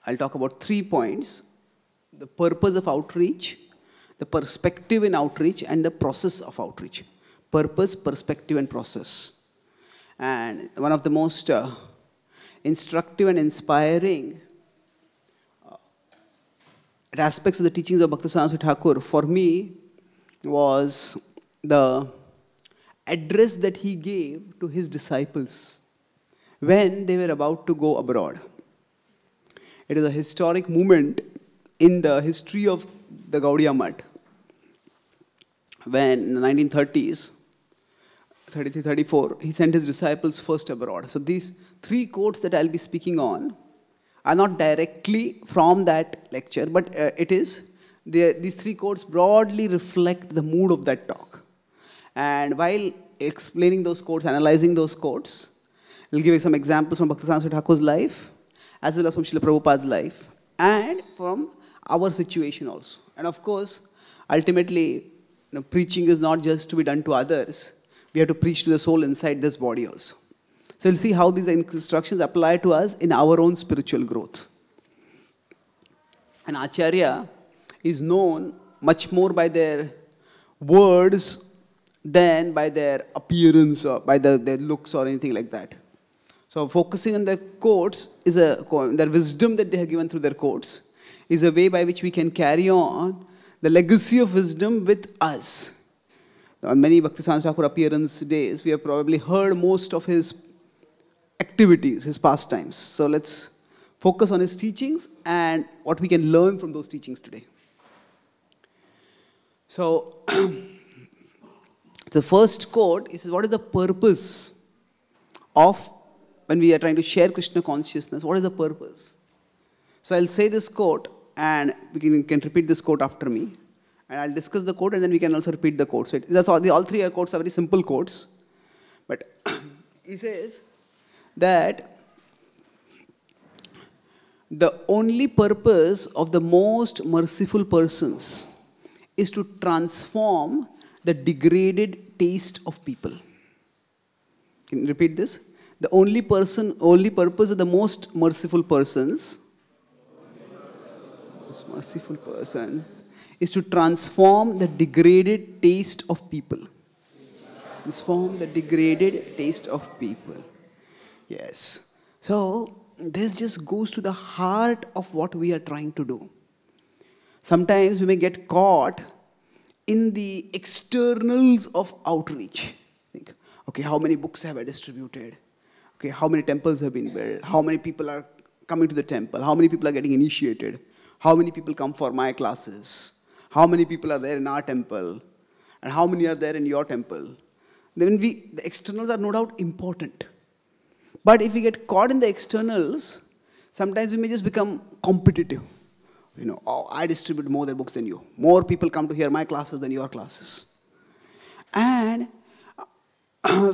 I'll talk about 3 points: the purpose of outreach, the perspective in outreach, and the process of outreach. Purpose, perspective, and process. And one of the most instructive and inspiring aspects of the teachings of Bhaktisiddhanta Saraswati Thakura for me was the address that he gave to his disciples when they were about to go abroad. It is a historic moment in the history of the Gaudiya Math, when in the 1930s, 33, 34, he sent his disciples first abroad. So these 3 quotes that I'll be speaking on are not directly from that lecture, but these 3 quotes broadly reflect the mood of that talk. And while explaining those quotes, analyzing those quotes, I'll give you some examples from Bhaktisiddhanta Saraswati Thakura's life, as well as from Srila Prabhupada's life, and from our situation also. And of course, ultimately, preaching is not just to be done to others. We have to preach to the soul inside this body also. So we'll see how these instructions apply to us in our own spiritual growth. An Acharya is known much more by their words than by their appearance or by their looks or anything like that. So focusing on their quotes, their wisdom that they have given through their quotes, is a way by which we can carry on the legacy of wisdom with us. On many Bhaktisiddhanta Thakur appearance days, we have probably heard most of his activities, his pastimes. So let's focus on his teachings and what we can learn from those teachings today. So, the first quote is, what is the purpose of, when we are trying to share Krishna consciousness, what is the purpose? So I'll say this quote, and we can repeat this quote after me. And I'll discuss the quote, and then we can also repeat the quote. So that's all 3 quotes are very simple quotes. But he says that the only purpose of the most merciful persons is to transform the degraded taste of people. Can you repeat this? The only purpose of the most merciful persons is to transform the degraded taste of people. Transform the degraded taste of people. Yes. So, this just goes to the heart of what we are trying to do. Sometimes we may get caught in the externals of outreach. Think, okay, how many books have I distributed? Okay, how many temples have been built? How many people are coming to the temple? How many people are getting initiated? How many people come for my classes? How many people are there in our temple? And how many are there in your temple? Then the externals are no doubt important. But if we get caught in the externals, sometimes we may just become competitive. Oh, I distribute more books than you. More people come to hear my classes than your classes. And,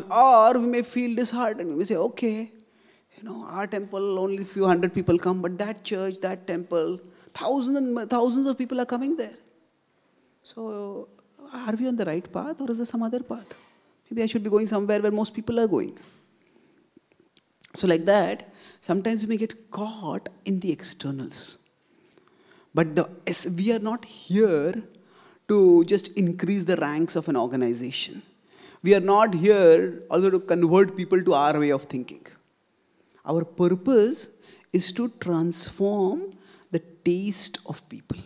or we may feel disheartened. We may say, okay, our temple, only a few hundred people come, but that church, that temple, thousands and thousands of people are coming there. So, are we on the right path, or is there some other path? Maybe I should be going somewhere where most people are going. So like that, sometimes we may get caught in the externals. But we are not here to just increase the ranks of an organization. We are not here also to convert people to our way of thinking. Our purpose is to transform the taste of people.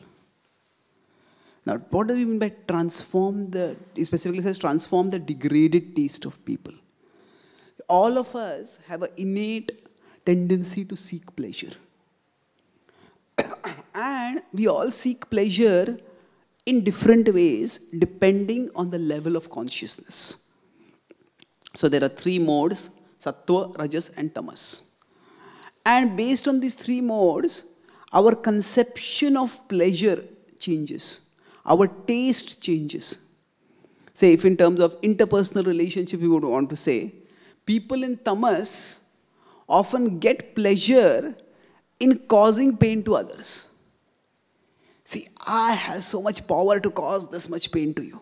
Now, what do we mean by transform he specifically says transform the degraded taste of people. All of us have an innate tendency to seek pleasure. And we all seek pleasure in different ways depending on the level of consciousness. So there are 3 modes, sattva, rajas and tamas. And based on these 3 modes, our conception of pleasure changes. Our taste changes. Say if in terms of interpersonal relationship we would want to say, people in tamas often get pleasure in causing pain to others. See, I have so much power to cause this much pain to you.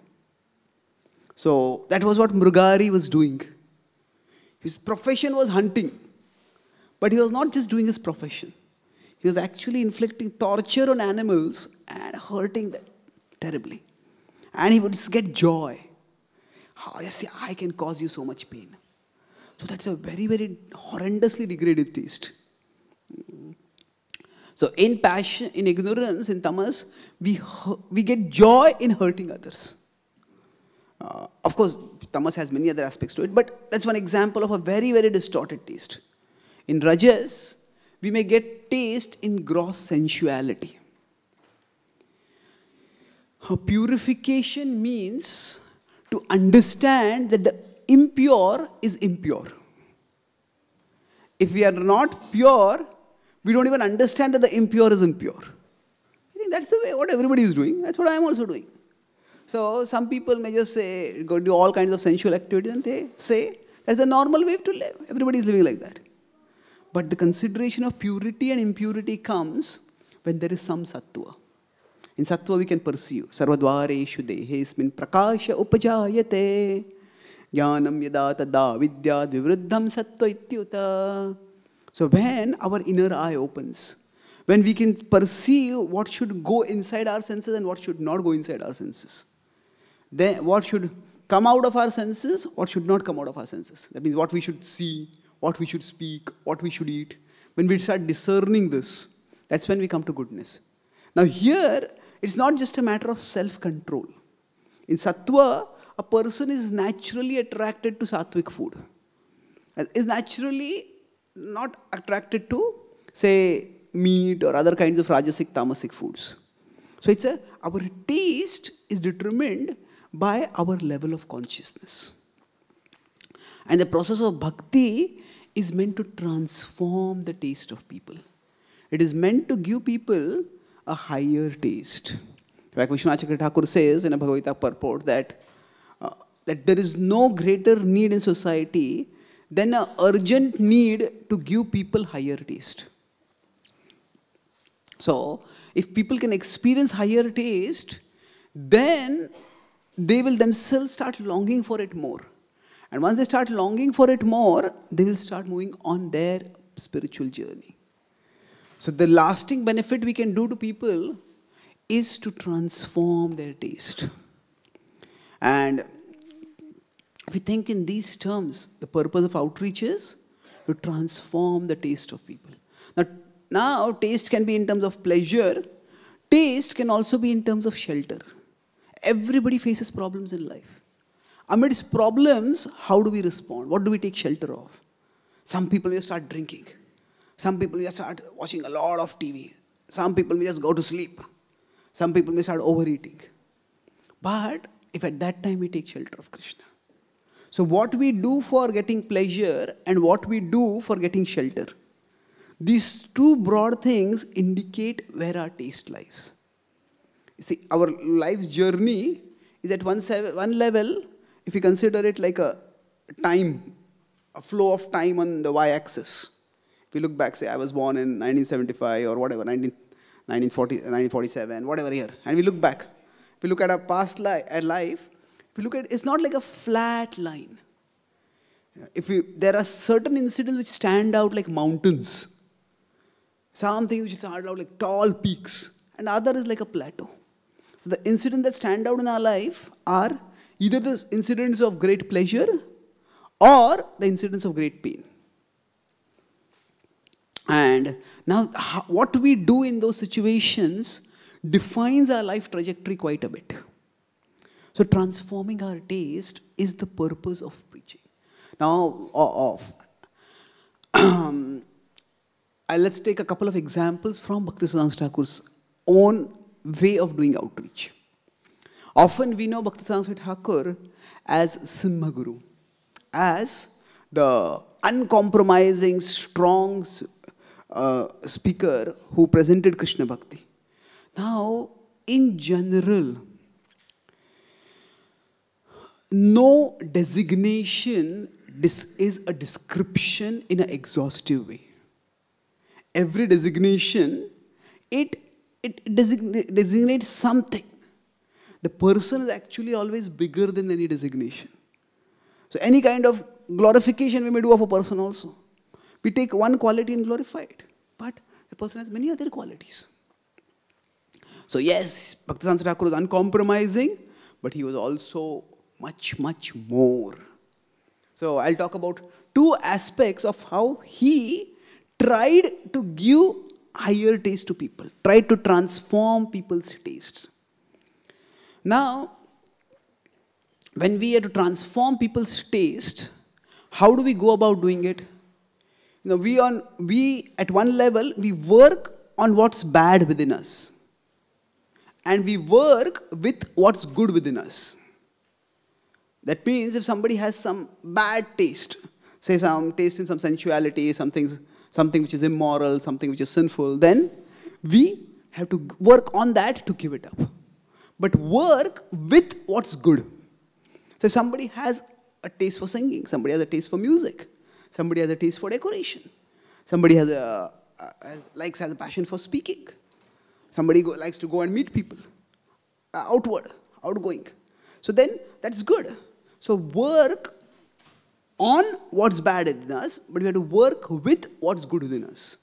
So that was what Mrugari was doing. His profession was hunting. But he was not just doing his profession. He was actually inflicting torture on animals and hurting them terribly. And he would get joy. Oh, yes, I can cause you so much pain. So that's a very, very horrendously degraded taste. So in passion, in ignorance, in tamas, we get joy in hurting others. Of course, tamas has many other aspects to it, but that's one example of a very, very distorted taste. In rajas, we may get taste in gross sensuality. Purification means to understand that the impure is impure. If we are not pure, we don't even understand that the impure is impure. I think that's the way what everybody is doing. That's what I am also doing. So some people may just say, go do all kinds of sensual activities, and they say that's a normal way to live. Everybody is living like that. But the consideration of purity and impurity comes when there is some sattva. In sattva we can perceive. Sarvadvareshu dehesmin prakasha upajayate jnanam yada tada vidyad vivruddham sattva ityuta. So when our inner eye opens, when we can perceive what should go inside our senses and what should not go inside our senses. Then what should come out of our senses, what should not come out of our senses. That means what we should see, what we should speak, what we should eat. When we start discerning this, that's when we come to goodness. Now here, it's not just a matter of self-control. In sattva, a person is naturally attracted to sattvic food. Is naturally not attracted to, say, meat or other kinds of rajasic, tamasic foods. So our taste is determined by our level of consciousness. And the process of bhakti is meant to transform the taste of people. It is meant to give people a higher taste. Like Vishwanath Thakur says in a Bhagavad Gita purport that there is no greater need in society than an urgent need to give people higher taste. So, if people can experience higher taste, then they will themselves start longing for it more. And once they start longing for it more, they will start moving on their spiritual journey. So the lasting benefit we can do to people is to transform their taste. And if we think in these terms, the purpose of outreach is to transform the taste of people. Now taste can be in terms of pleasure. Taste can also be in terms of shelter. Everybody faces problems in life. Amidst problems, how do we respond? What do we take shelter of? Some people just start drinking. Some people just start watching a lot of TV. Some people may just go to sleep. Some people may start overeating. But if at that time we take shelter of Krishna. So what we do for getting pleasure and what we do for getting shelter, these two broad things indicate where our taste lies. You see, our life's journey is at one level, if you consider it like a flow of time on the y-axis. If you look back, say I was born in 1975 or whatever, 1947, whatever year, and we look back. If you look at our past life, if you look at it's not like a flat line. There are certain incidents which stand out like mountains. Some things which stand out like tall peaks, and other is like a plateau. So the incidents that stand out in our life are either the incidents of great pleasure or the incidents of great pain. And now what we do in those situations defines our life trajectory quite a bit. So transforming our taste is the purpose of preaching. Now, let's take a couple of examples from Bhaktisiddhanta Thakur's own way of doing outreach. Often we know Bhaktisiddhanta Thakur as Simha Guru, as the uncompromising, strong speaker who presented Krishna Bhakti. Now, in general, no designation is a description in an exhaustive way. Every designation, it designates something. The person is actually always bigger than any designation. So any kind of glorification we may do of a person also. We take one quality and glorify it. but the person has many other qualities. So yes, Bhaktisiddhanta Thakur was uncompromising, but he was also much, much more. So I'll talk about two aspects of how he tried to give higher taste to people, tried to transform people's tastes. Now, when we have to transform people's taste, how do we go about doing it? You know, we at one level, we work on what's bad within us. And we work with what's good within us. That means if somebody has some bad taste, say some taste in some sensuality, something which is immoral, something which is sinful, then we have to work on that to give it up. But work with what's good. So if somebody has a taste for singing, somebody has a taste for music, somebody has a taste for decoration, somebody has has a passion for speaking, somebody likes to go and meet people, outgoing. So then that's good. So work on what's bad in us, but we have to work with what's good within us.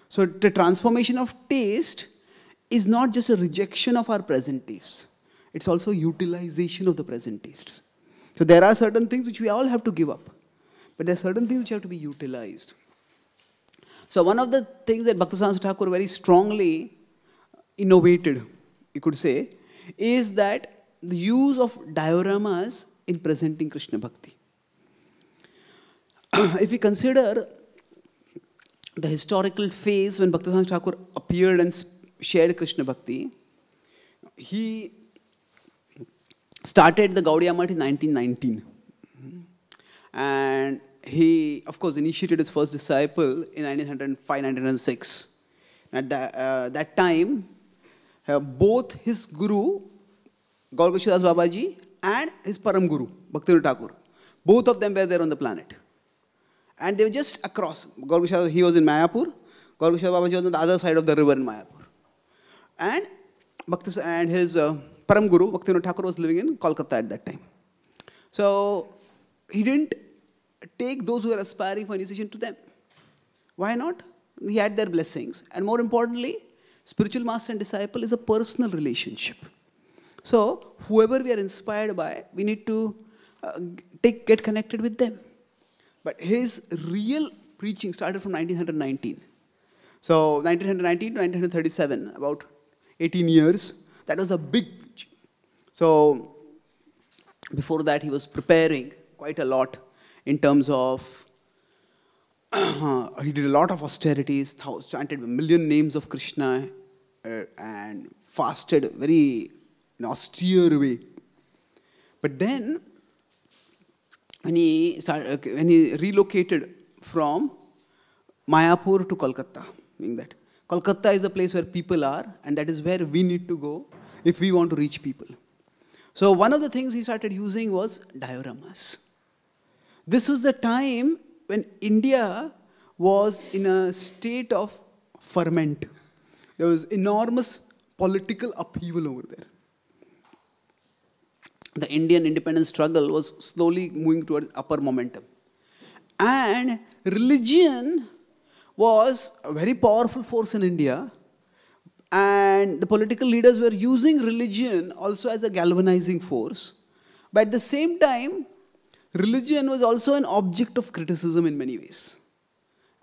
So the transformation of taste is not just a rejection of our present tastes. It's also utilization of the present tastes. So there are certain things which we all have to give up. But there are certain things which have to be utilized. So one of the things that Bhaktisiddhanta Thakur very strongly innovated, you could say, is that the use of dioramas in presenting Krishna Bhakti. If we consider the historical phase when Bhaktisiddhanta Thakur appeared and shared Krishna Bhakti, he started the Gaudiya Math in 1919. And he, of course, initiated his first disciple in 1905, 1906. At that time, both his guru, Gaur Krishnadas Babaji, and his Param Guru, Bhaktivinoda Thakur, both of them were there on the planet. And they were just across. Gaur Krishnadas, he was in Mayapur. Gaur Krishnadas Babaji was on the other side of the river in Mayapur. And his Param Guru, Bhaktivinoda Thakur, was living in Kolkata at that time. So he didn't take those who were aspiring for initiation to them. Why not? He had their blessings. And more importantly, spiritual master and disciple is a personal relationship. So whoever we are inspired by, we need to get connected with them. But his real preaching started from 1919. So 1919 to 1937, about 18 years, that was a big preaching. So before that, he was preparing quite a lot in terms of, he did a lot of austerities, chanted a million names of Krishna, and fasted very in austere way. But then, when he relocated from Mayapur to Kolkata, meaning that Kolkata is the place where people are, and that is where we need to go if we want to reach people. So one of the things he started using was dioramas. This was the time when India was in a state of ferment. There was enormous political upheaval over there. The Indian independence struggle was slowly moving towards upper momentum. And religion was a very powerful force in India. And the political leaders were using religion also as a galvanizing force. But at the same time, religion was also an object of criticism in many ways.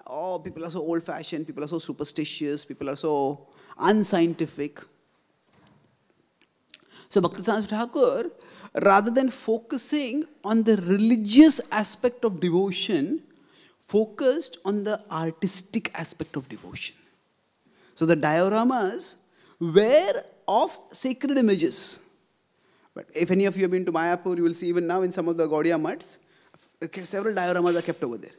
Oh, people are so old-fashioned, people are so superstitious, people are so unscientific. So Bhaktisiddhanta Thakur, rather than focusing on the religious aspect of devotion, focused on the artistic aspect of devotion. So the dioramas were of sacred images. But if any of you have been to Mayapur, you will see even now in some of the Gaudiya Maths, several dioramas are kept over there.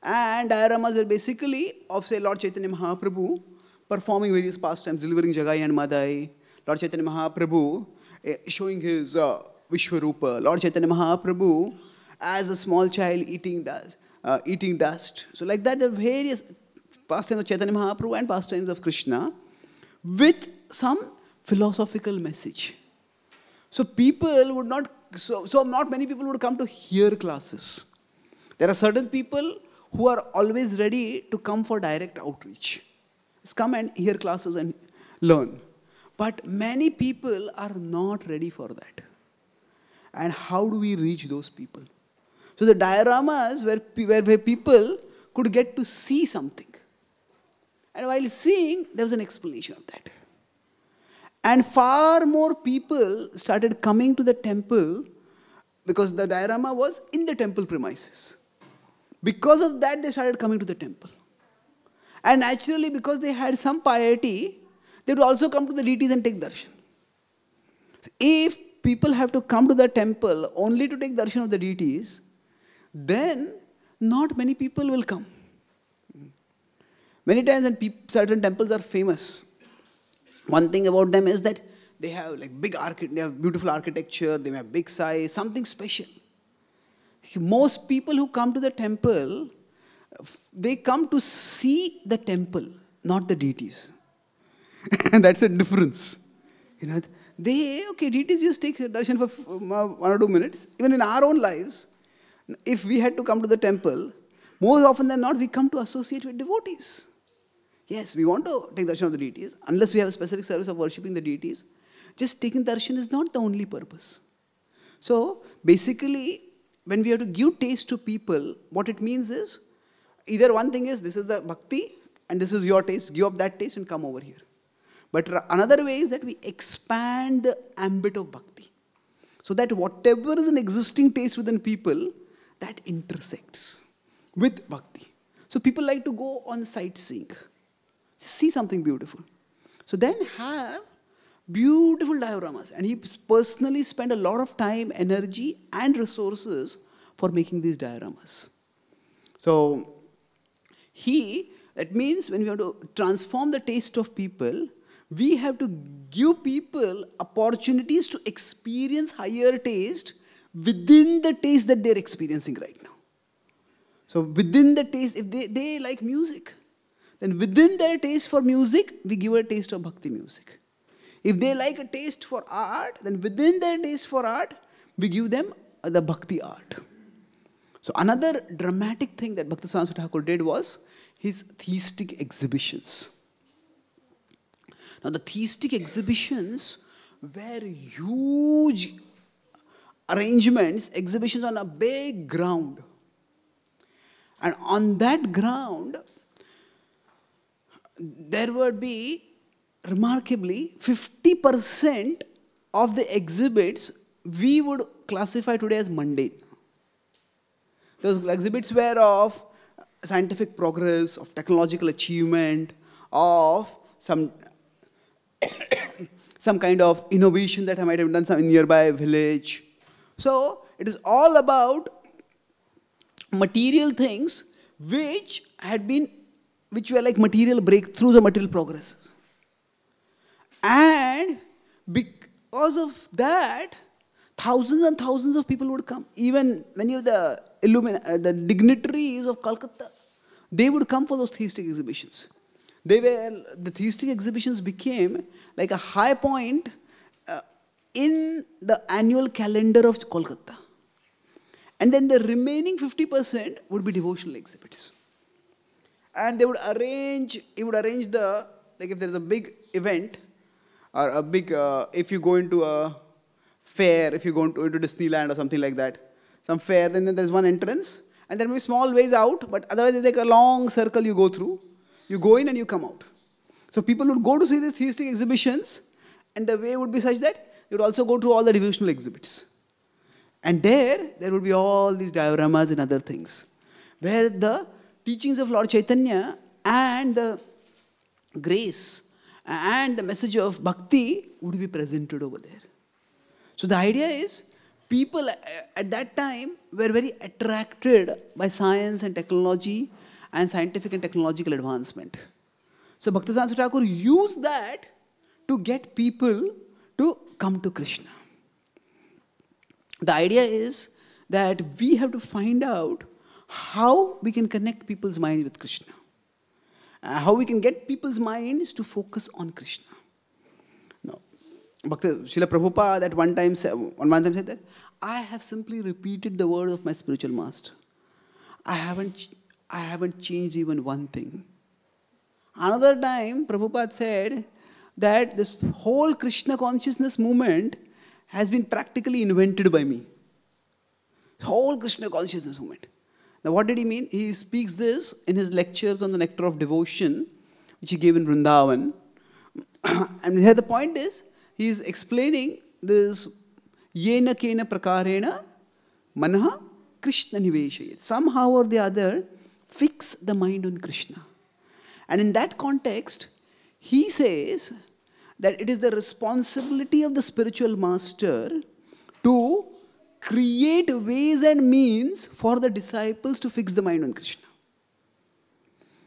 And dioramas were basically of, say, Lord Chaitanya Mahaprabhu performing various pastimes, delivering Jagai and Madai, Lord Chaitanya Mahaprabhu showing his Vishwarupa, Lord Chaitanya Mahaprabhu as a small child eating dust. So like that, there are various pastimes of Chaitanya Mahaprabhu and pastimes of Krishna with some philosophical message. So people would not, so not many people would come to hear classes. There are certain people who are always ready to come for direct outreach. Just come and hear classes and learn. But many people are not ready for that. And how do we reach those people? So the dioramas where people could get to see something. And while seeing, there was an explanation of that. And far more people started coming to the temple because the diorama was in the temple premises. Because of that, they started coming to the temple. And naturally, because they had some piety, they would also come to the deities and take darshan. So if people have to come to the temple only to take darshan of the deities, then not many people will come. Many times when certain temples are famous, one thing about them is that they have like they have beautiful architecture, they have big size, something special. Most people who come to the temple, they come to see the temple, not the deities. And that's a difference. Deities just take darshan for 1 or 2 minutes. Even in our own lives, if we had to come to the temple, more often than not, we come to associate with devotees. Yes, we want to take darshan of the deities, unless we have a specific service of worshipping the deities. Just taking darshan is not the only purpose. So, basically, when we have to give taste to people, what it means is, either one thing is, this is the bhakti, and this is your taste, give up that taste and come over here. But another way is that we expand the ambit of bhakti. So that whatever is an existing taste within people, that intersects with bhakti. So people like to go on sightseeing. Just see something beautiful. So then have beautiful dioramas. And he personally spent a lot of time, energy and resources for making these dioramas. So that means when we have to transform the taste of people, we have to give people opportunities to experience higher taste within the taste that they're experiencing right now. So within the taste, if they like music, then within their taste for music, we give a taste of bhakti music. If they like a taste for art, then within their taste for art, we give them the bhakti art. So another dramatic thing that Bhaktisiddhanta Saraswati Thakura did was his theistic exhibitions. Now the theistic exhibitions were huge arrangements, exhibitions on a big ground. And on that ground, there would be, remarkably, 50% of the exhibits we would classify today as mundane. Those exhibits were of scientific progress, of technological achievement, of some kind of innovation that I might have done in a nearby village. So it is all about material things which were like material breakthroughs or material progresses. And because of that, thousands and thousands of people would come. Even many of the dignitaries of Calcutta, they would come for those theistic exhibitions. The theistic exhibitions became like a high point in the annual calendar of Kolkata. And then the remaining 50% would be devotional exhibits. And he would arrange if there's a big event, or a big, if you go into a fair, if you go into Disneyland or something like that, some fair, then there's one entrance, and there will be small ways out, but otherwise there's like a long circle you go through. You go in and you come out. So people would go to see these theistic exhibitions, and the way would be such that they would also go to all the devotional exhibits. And there would be all these dioramas and other things, where the teachings of Lord Chaitanya and the grace and the message of bhakti would be presented over there. So the idea is, people at that time were very attracted by science and technology and scientific and technological advancement. So Bhaktisiddhanta Saraswati Thakura used that to get people to come to Krishna. The idea is that we have to find out how we can connect people's minds with Krishna. How we can get people's minds to focus on Krishna. Now, Srila Prabhupada at one time said that, I have simply repeated the words of my spiritual master. I I haven't changed even one thing. Another time, Prabhupada said that this whole Krishna consciousness movement has been practically invented by me. Whole Krishna consciousness movement. Now what did he mean? He speaks this in his lectures on the nectar of devotion, which he gave in Vrindavan. And here the point is, he is explaining this yena kena prakarena manaha Krishna niveshayat. Somehow or the other, fix the mind on Krishna. And in that context, he says that it is the responsibility of the spiritual master to create ways and means for the disciples to fix the mind on Krishna.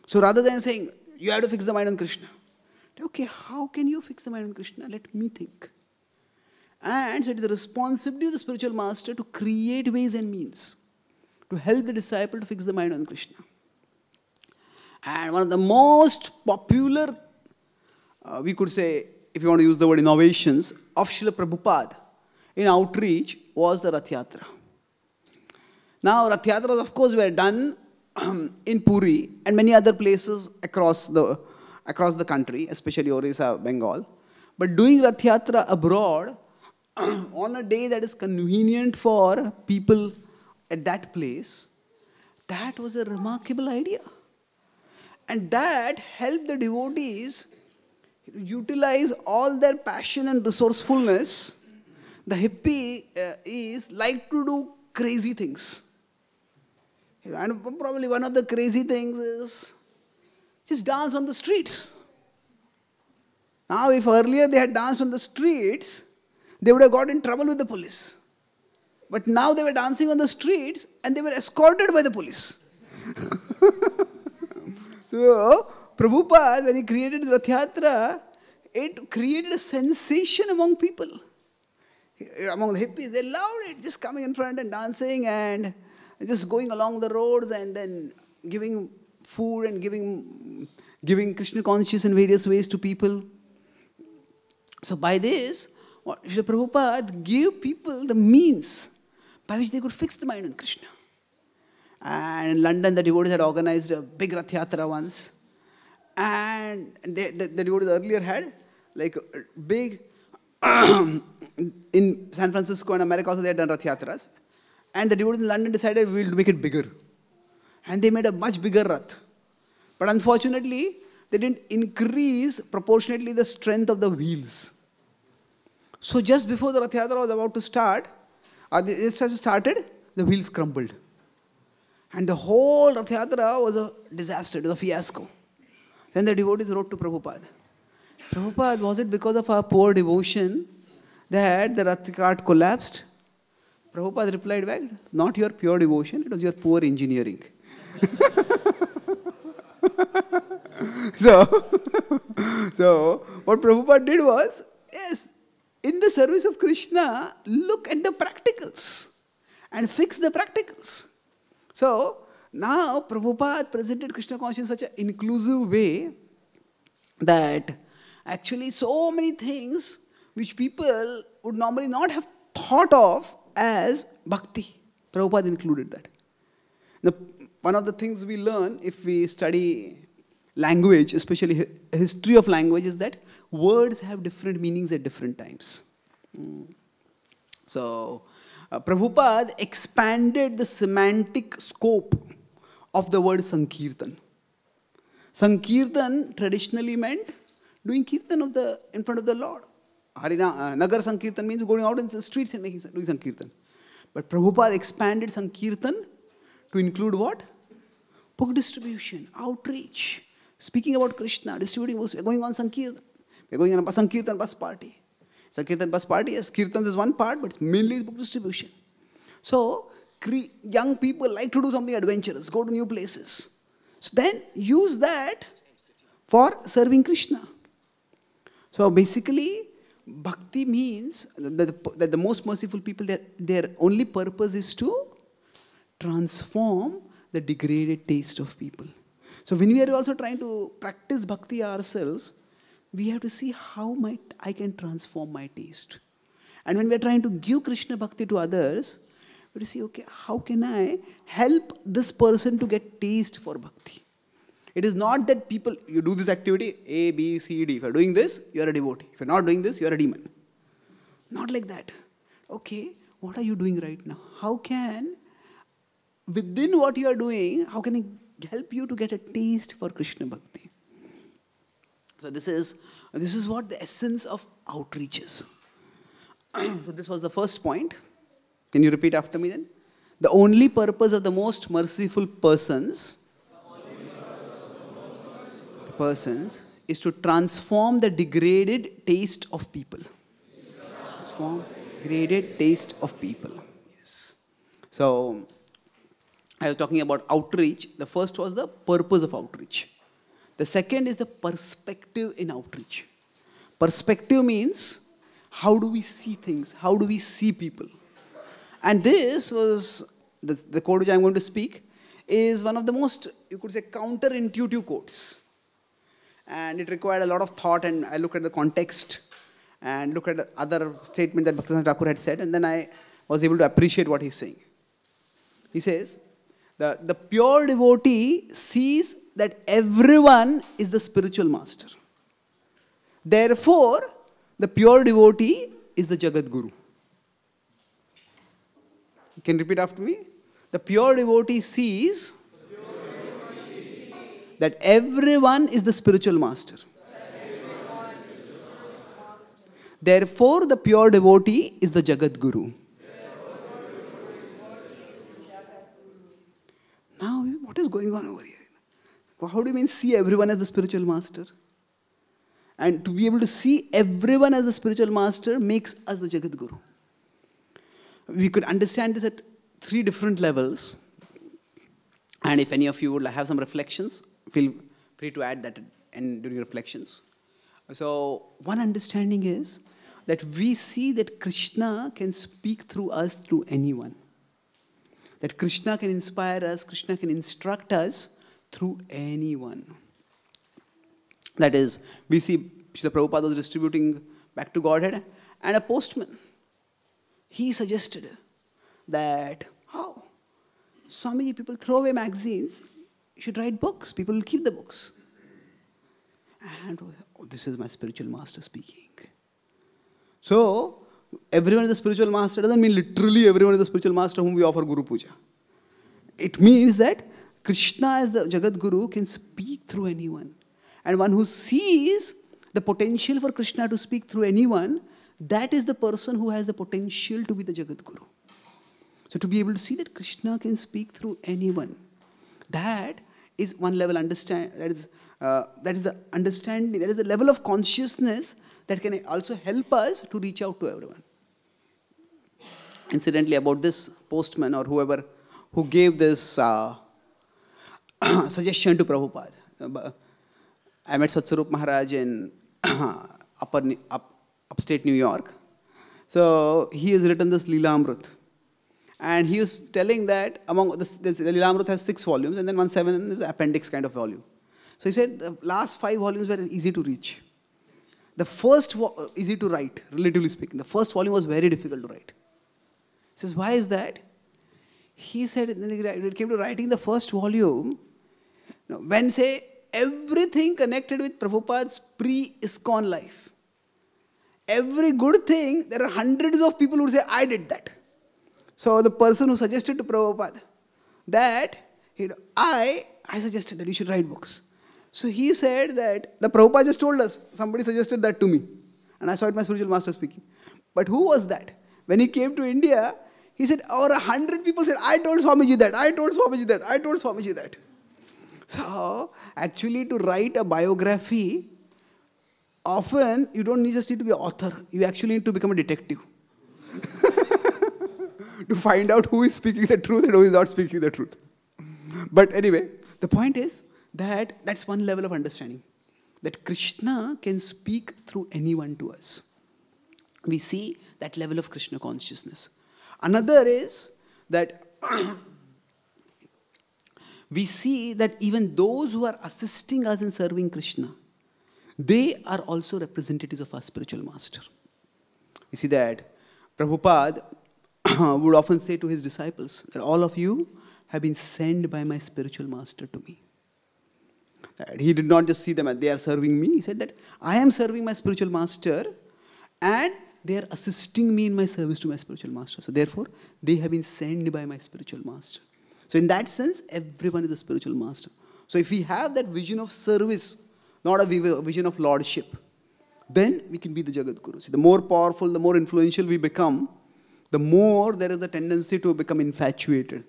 So rather than saying, you have to fix the mind on Krishna. Okay, how can you fix the mind on Krishna? Let me think. And so it is the responsibility of the spiritual master to create ways and means to help the disciple to fix the mind on Krishna. And one of the most popular, we could say, if you want to use the word innovations, of Srila Prabhupada in outreach was the Rath Yatra. Now, Rath Yatras, of course, were done in Puri and many other places across the country, especially Orissa, Bengal. But doing Rath Yatra abroad on a day that is convenient for people at that place, that was a remarkable idea. And that helped the devotees utilize all their passion and resourcefulness. The hippie is like to do crazy things. And probably one of the crazy things is just dance on the streets. Now, if earlier they had danced on the streets, they would have got in trouble with the police. But now they were dancing on the streets and they were escorted by the police. So, Prabhupada, when he created Rath Yatra, it created a sensation among people. Among the hippies, they loved it, just coming in front and dancing and just going along the roads and then giving food and giving Krishna consciousness in various ways to people. So by this, Srila Prabhupada gave people the means by which they could fix the mind on Krishna. And in London, the devotees had organized a big Rath Yatra once. And the devotees earlier had like a big, in San Francisco and America also they had done Rath Yatras. And the devotees in London decided we'll make it bigger. And they made a much bigger Rath. But unfortunately, they didn't increase proportionately the strength of the wheels. So just before the Rath Yatra was about to start, the wheels crumbled. And the whole Rath Yatra was a disaster, it was a fiasco. Then the devotees wrote to Prabhupada. Prabhupada, was it because of our poor devotion that the Rath cart collapsed? Prabhupada replied back, not your pure devotion, it was your poor engineering. So what Prabhupada did was, yes, in the service of Krishna, look at the practicals and fix the practicals. So now Prabhupada presented Krishna consciousness in such an inclusive way that actually so many things which people would normally not have thought of as bhakti, Prabhupada included that. One of the things we learn if we study language, especially history of language, is that words have different meanings at different times. So, Prabhupada expanded the semantic scope of the word Sankirtan. Sankirtan traditionally meant doing Kirtan in front of the Lord. Nagar Sankirtan means going out in the streets and doing Sankirtan. But Prabhupada expanded Sankirtan to include what? Book distribution, outreach, speaking about Krishna, distributing books. We're going on Sankirtan. We're going on a Sankirtan bus party. Sankirtan bus party, yes, Kirtans is one part, but mainly book distribution. So, young people like to do something adventurous, go to new places. So then, use that for serving Krishna. So basically, bhakti means that the most merciful people, their only purpose is to transform the degraded taste of people. So when we are also trying to practice bhakti ourselves, we have to see how I can transform my taste. And when we are trying to give Krishna bhakti to others, But you see, okay, how can I help this person to get taste for bhakti? It is not that people, you do this activity, A, B, C, D. If you're doing this, you're a devotee. If you're not doing this, you're a demon. Not like that. Okay, what are you doing right now? How can, within what you are doing, how can I help you to get a taste for Krishna bhakti? So this is what the essence of outreach is. So this was the first point. Can you repeat after me then? The only purpose of the most merciful persons is to transform the degraded taste of people. Transform degraded taste of people. Yes. So I was talking about outreach. The first was the purpose of outreach. The second is the perspective in outreach. Perspective means how do we see things? How do we see people? And this was, the quote which I'm going to speak is one of the most, you could say, counterintuitive quotes. And it required a lot of thought, and I looked at the context and looked at the other statement that Bhaktisiddhanta Thakur had said, and then I was able to appreciate what he's saying. He says, the pure devotee sees that everyone is the spiritual master. Therefore, the pure devotee is the Jagat Guru. You can repeat after me. The pure devotee sees that everyone is the spiritual master. Therefore, the pure devotee is the Jagat Guru. Now, what is going on over here? How do you mean see everyone as the spiritual master? And to be able to see everyone as the spiritual master makes us the Jagat Guru. We could understand this at 3 different levels. And if any of you would have some reflections, feel free to add that during reflections. So one understanding is that we see that Krishna can speak through us through anyone. That Krishna can inspire us, Krishna can instruct us through anyone. That is, we see Srila Prabhupada was distributing back to Godhead, and a postman, he suggested that, Swamiji, people throw away magazines, you should write books, people will keep the books. And this is my spiritual master speaking. So, everyone is a spiritual master doesn't mean literally everyone is a spiritual master whom we offer Guru Puja. It means that Krishna as the Jagat Guru can speak through anyone. And one who sees the potential for Krishna to speak through anyone, that is the person who has the potential to be the Jagat Guru. So to be able to see that Krishna can speak through anyone, that is one level that is the understanding, that is the level of consciousness that can also help us to reach out to everyone. Incidentally, about this postman or whoever who gave this suggestion to Prabhupada, I met Satsarup Maharaj in upstate New York. So he has written this Leela-amrit. And he was telling that among the Leela-amrit has 6 volumes, and then 1/7 is an appendix kind of volume. So he said the last 5 volumes were easy to reach. The first easy to write, relatively speaking. The first volume was very difficult to write. He says, why is that? He said, when it came to writing the first volume, when say everything connected with Prabhupada's pre-ISKCON life, every good thing, there are hundreds of people who would say, I did that. So the person who suggested to Prabhupada that, I suggested that you should write books. So he said that, the Prabhupada just told us, somebody suggested that to me. And I saw it my spiritual master speaking. But who was that? When he came to India, he said, over 100 people said, I told Swamiji that, I told Swamiji that, I told Swamiji that. So, actually to write a biography, often you don't just need to be an author. You actually need to become a detective. To find out who is speaking the truth and who is not speaking the truth. But anyway, the point is that that's one level of understanding. That Krishna can speak through anyone to us. We see that level of Krishna consciousness. Another is that we see that even those who are assisting us in serving Krishna, they are also representatives of our spiritual master. You see that Prabhupada would often say to his disciples that all of you have been sent by my spiritual master to me. That he did not just see them as they are serving me. He said that I am serving my spiritual master and they are assisting me in my service to my spiritual master. So therefore, they have been sent by my spiritual master. So in that sense, everyone is a spiritual master. So if we have that vision of service, not a vision of lordship, then we can be the Jagat Guru. See, the more powerful, the more influential we become, the more there is a tendency to become infatuated.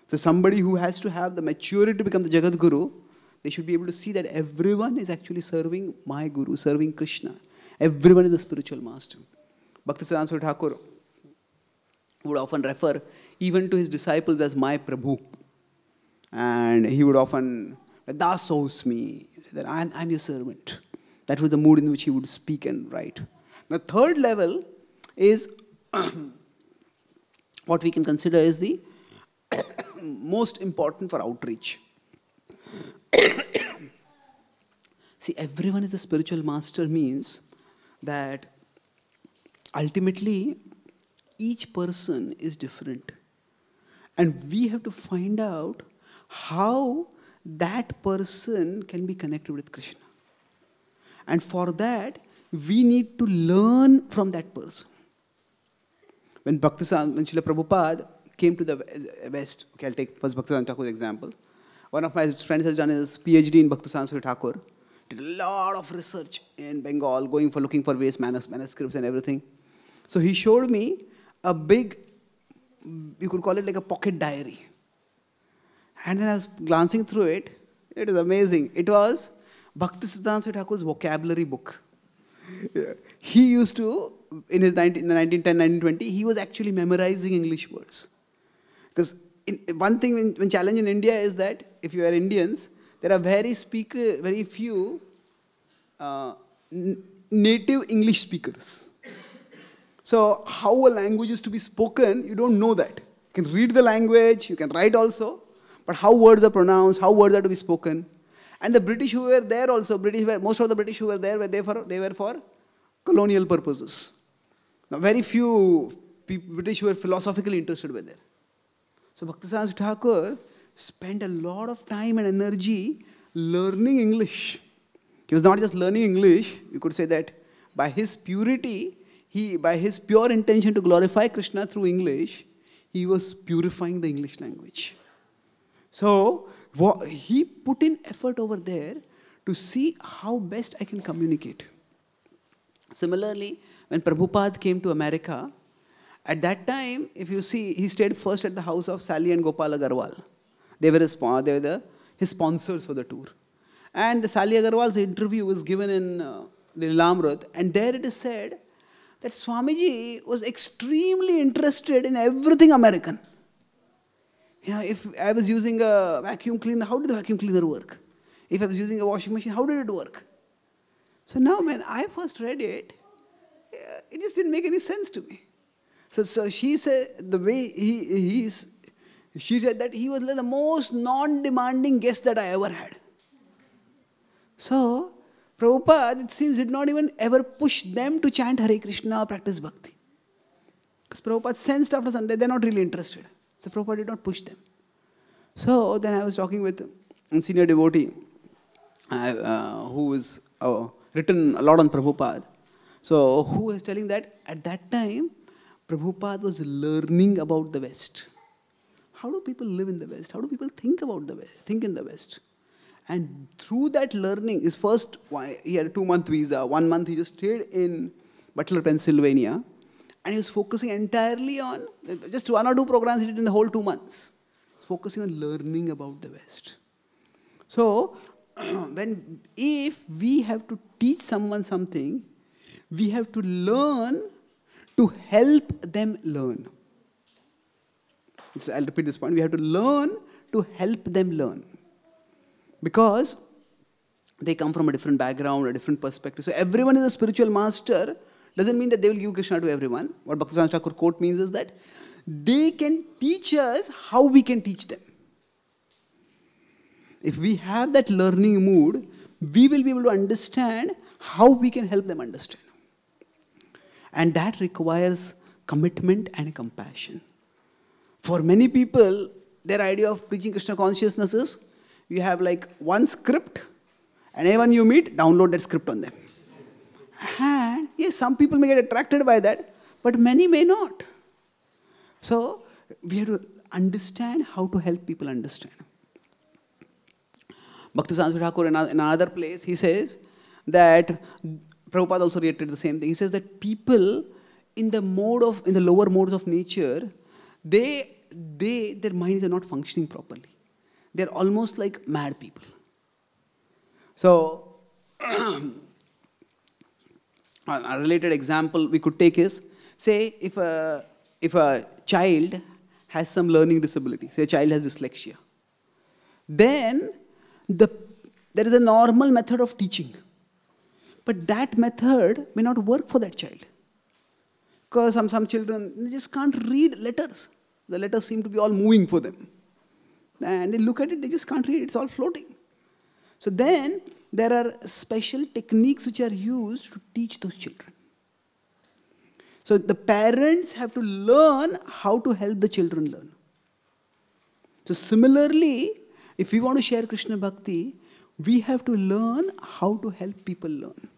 So somebody who has to have the maturity to become the Jagat Guru, they should be able to see that everyone is actually serving my Guru, serving Krishna. Everyone is a spiritual master. Bhaktisiddhanta Saraswati Thakura would often refer even to his disciples as my Prabhu. And he would often, thou sows me, say that I'm your servant. That was the mood in which he would speak and write. The third level is what we can consider as the most important for outreach. See, everyone is a spiritual master means that ultimately each person is different. And we have to find out how that person can be connected with Krishna. And for that, we need to learn from that person. When Srila Prabhupada came to the West, okay, I'll take first Bhaktisiddhanta Thakur's example. One of my friends has done his PhD in Bhaktisiddhanta Saraswati Thakura. Did a lot of research in Bengal, looking for various manuscripts and everything. So he showed me a big, you could call it like a pocket diary. And then I was glancing through it. It is amazing. It was Bhaktisiddhanta Saraswati Thakur's vocabulary book. Yeah. He used to, in his 1910, 1920, he was actually memorizing English words. Because one thing when challenge in India is that if you are Indians, there are very few native English speakers. So how a language is to be spoken, you don't know that. You can read the language, you can write also, but how words are pronounced, how words are to be spoken. And the British who were there also, most of the British who were there, they were for colonial purposes. Now, very few British who were philosophically interested were there. So Bhaktisiddhanta Thakur spent a lot of time and energy learning English. He was not just learning English, you could say that by his purity, by his pure intention to glorify Krishna through English, he was purifying the English language. So he put in effort over there to see how best I can communicate. Similarly, when Prabhupada came to America, at that time, if you see, he stayed first at the house of Sally and Gopal Agarwal. They were his sponsors for the tour. And the Sally Agarwal's interview was given in the Lilamrut, and there it is said that Swamiji was extremely interested in everything American. If I was using a vacuum cleaner, how did the vacuum cleaner work? If I was using a washing machine, how did it work? So now when I first read it, it just didn't make any sense to me. So she said, the way she said that he was like the most non-demanding guest that I ever had. So Prabhupada, it seems, did not even ever push them to chant Hare Krishna or practice bhakti. Because Prabhupada sensed after some day, they're not really interested. So Prabhupada did not push them. So then I was talking with a senior devotee who has written a lot on Prabhupada. So who was telling that at that time, Prabhupada was learning about the West. How do people live in the West? How do people think about the West, think in the West? And through that learning, his first, he had a 2-month visa. 1 month he just stayed in Butler, Pennsylvania. And he was focusing entirely on, just 1 or 2 programs he did in the whole 2 months. He was focusing on learning about the West. So, if we have to teach someone something, we have to learn to help them learn. I'll repeat this point. We have to learn to help them learn. Because they come from a different background, a different perspective. So everyone is a spiritual master. Doesn't mean that they will give Krishna to everyone. What Bhaktisiddhanta Thakur quote means is that they can teach us how we can teach them. If we have that learning mood, we will be able to understand how we can help them understand. And that requires commitment and compassion. For many people, their idea of preaching Krishna consciousness is, you have like one script, and anyone you meet, download that script on them. And yes, some people may get attracted by that, but many may not. So, we have to understand how to help people understand. Bhaktisiddhanta Saraswati Thakura, in another place, he says that, Prabhupada also reiterated the same thing. He says that people in the lower modes of nature, their minds are not functioning properly. They're almost like mad people. So, a related example we could take is, say if a child has some learning disability, say a child has dyslexia, then there is a normal method of teaching. But that method may not work for that child. Because some children, they just can't read letters. The letters seem to be all moving for them. And they look at it, they just can't read it, it's all floating. So then, there are special techniques which are used to teach those children. So the parents have to learn how to help the children learn. So similarly, if we want to share Krishna Bhakti, we have to learn how to help people learn.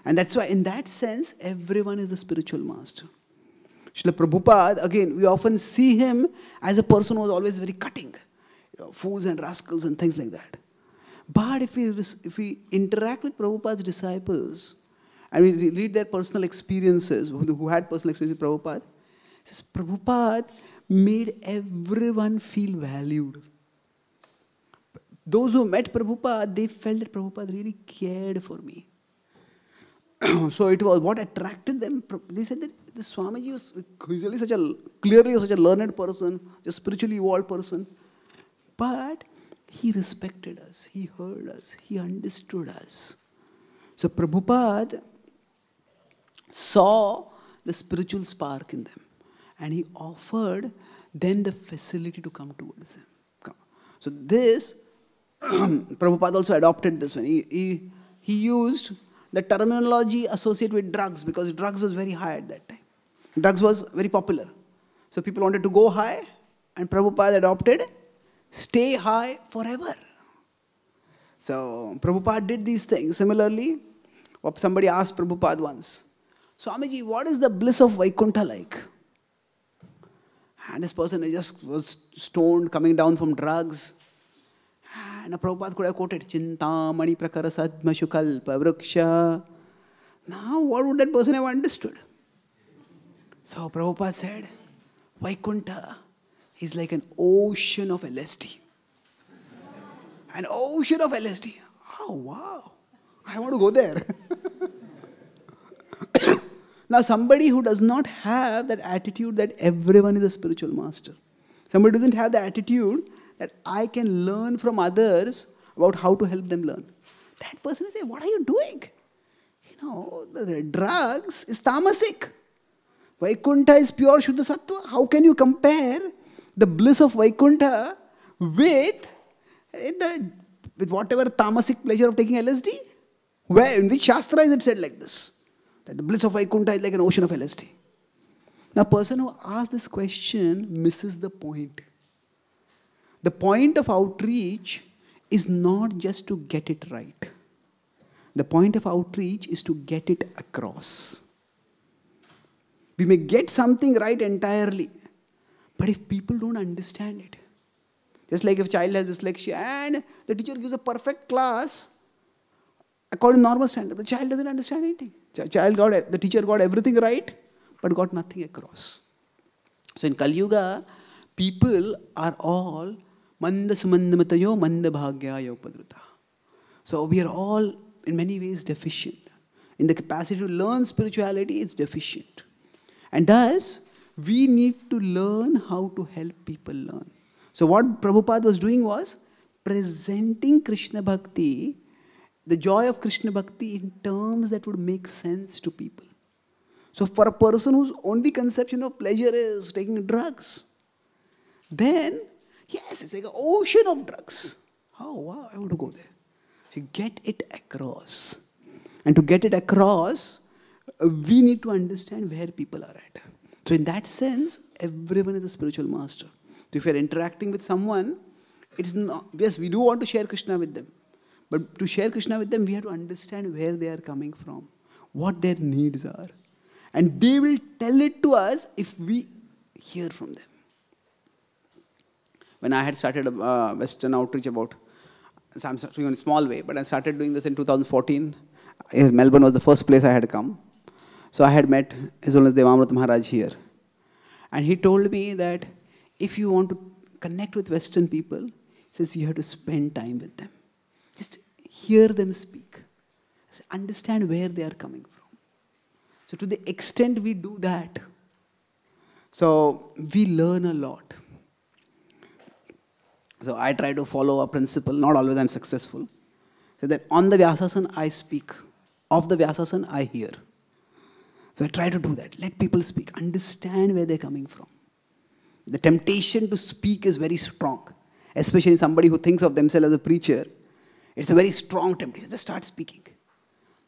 And that's why, in that sense, everyone is the spiritual master. Srila Prabhupada, again, we often see him as a person who was always very cutting. Fools and rascals and things like that. But if we interact with Prabhupada's disciples, and we read their personal experiences, who had personal experience with Prabhupada, it says Prabhupada made everyone feel valued. Those who met Prabhupada, they felt that Prabhupada really cared for me. So it was what attracted them. They said that the Swamiji was clearly such a learned person, a spiritually evolved person. But he respected us, he heard us, he understood us. So Prabhupada saw the spiritual spark in them, and he offered them the facility to come towards him. So this, Prabhupada also adopted this one. He used the terminology associated with drugs, because drugs was very high at that time. Drugs was very popular. So people wanted to go high, and Prabhupada adopted stay high forever. So Prabhupada did these things. Similarly, somebody asked Prabhupada once, Swamiji, what is the bliss of Vaikuntha like? And this person just was stoned, coming down from drugs. And Prabhupada could have quoted, Chintamani prakara sadma shukalpa vriksha. Now, what would that person have understood? So Prabhupada said, Vaikuntha is like an ocean of LSD. An ocean of LSD. Oh, wow. I want to go there. Now, somebody who does not have that attitude that everyone is a spiritual master. Somebody who doesn't have the attitude that I can learn from others about how to help them learn. That person will say, what are you doing? The drugs is tamasic. Vaikuntha is pure Shuddha Sattva. How can you compare the bliss of Vaikuntha with whatever tamasic pleasure of taking LSD? Where, in which Shastra is it said like this? That the bliss of Vaikuntha is like an ocean of LSD. Now, a person who asks this question misses the point. The point of outreach is not just to get it right. The point of outreach is to get it across. We may get something right entirely, but if people don't understand it, just like if a child has dyslexia and the teacher gives a perfect class according to normal standard, the child doesn't understand anything. The teacher got everything right, but got nothing across. So in Kali Yuga, people are all manda sumandamatayo manda bhagyayo padruta. So we are all in many ways deficient. In the capacity to learn spirituality, it's deficient. And thus, we need to learn how to help people learn. So what Prabhupada was doing was presenting Krishna Bhakti, the joy of Krishna Bhakti in terms that would make sense to people. So for a person whose only conception of pleasure is taking drugs, then, yes, it's like an ocean of drugs. Oh, wow, I want to go there. So get it across. And to get it across, we need to understand where people are at. So in that sense, everyone is a spiritual master. So if you're interacting with someone, it's not, yes, we do want to share Krishna with them. But to share Krishna with them, we have to understand where they are coming from, what their needs are. And they will tell it to us if we hear from them. When I had started a Western outreach about, so I'm doing in a small way, but I started doing this in 2014. Melbourne was the first place I had come. So I had met His Holiness Devamrita Maharaj here. And he told me that if you want to connect with Western people, he says you have to spend time with them. Just hear them speak. Just understand where they are coming from. So to the extent we do that, so we learn a lot. So I try to follow a principle, not always I'm successful. So that on the Vyasasana I speak, of the Vyasasana I hear. So I try to do that. Let people speak, understand where they're coming from. The temptation to speak is very strong, especially somebody who thinks of themselves as a preacher. It's a very strong temptation. Just start speaking.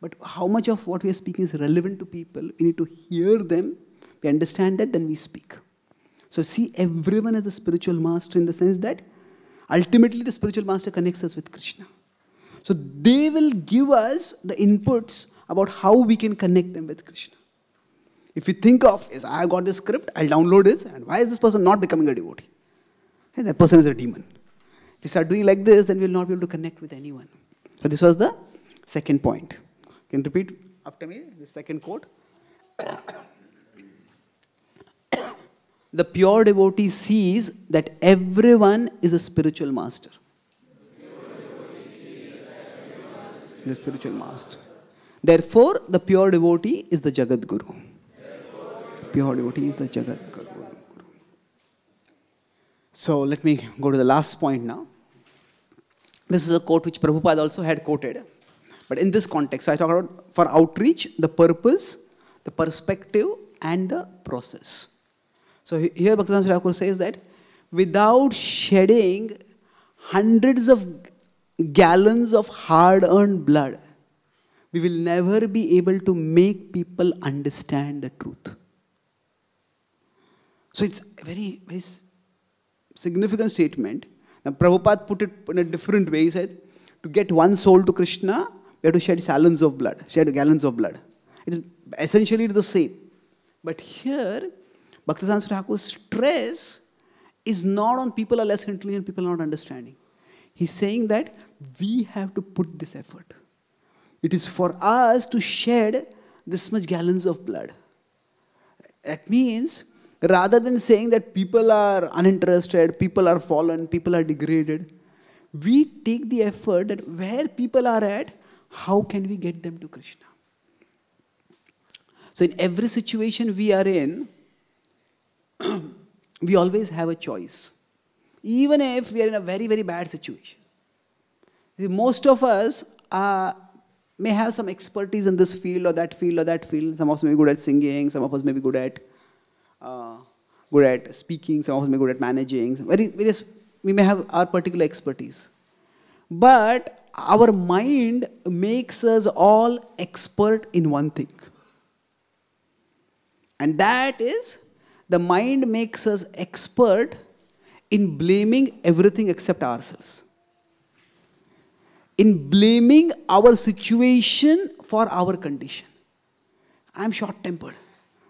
But how much of what we are speaking is relevant to people? We need to hear them. We understand that, then we speak. So see everyone as a spiritual master in the sense that ultimately the spiritual master connects us with Krishna. So they will give us the inputs about how we can connect them with Krishna. If you think of, yes, I got this script, I'll download it, and why is this person not becoming a devotee? And that person is a demon. If you start doing like this, then we'll not be able to connect with anyone. So this was the second point. Can you repeat after me the second quote? The pure devotee sees that everyone is a spiritual master. The spiritual master. Therefore, the pure devotee is the Jagat Guru. Pure devotee is the Jagat Guru. So let me go to the last point now. This is a quote which Prabhupada also had quoted. But in this context, so I talk about for outreach, the purpose, the perspective, and the process. So here Bhaktisiddhanta Saraswati Thakura says that without shedding hundreds of gallons of hard-earned blood, we will never be able to make people understand the truth. So it's a very, very significant statement. Now Prabhupada put it in a different way. He said, to get one soul to Krishna, we have to shed gallons of blood. It is essentially the same. But here, Bhaktisiddhanta Saraswati Thakur's stress is not on people are less intelligent, people are not understanding. He's saying that we have to put this effort. It is for us to shed this much gallons of blood. That means, rather than saying that people are uninterested, people are fallen, people are degraded, we take the effort that where people are at, how can we get them to Krishna? So in every situation we are in, we always have a choice. Even if we are in a very, very bad situation. Most of us may have some expertise in this field or that field or that field. Some of us may be good at singing, some of us may be good at speaking, some of us may be good at managing. We may have our particular expertise. But our mind makes us all expert in one thing. And that is, the mind makes us expert in blaming everything except ourselves. In blaming our situation for our condition. I'm short-tempered.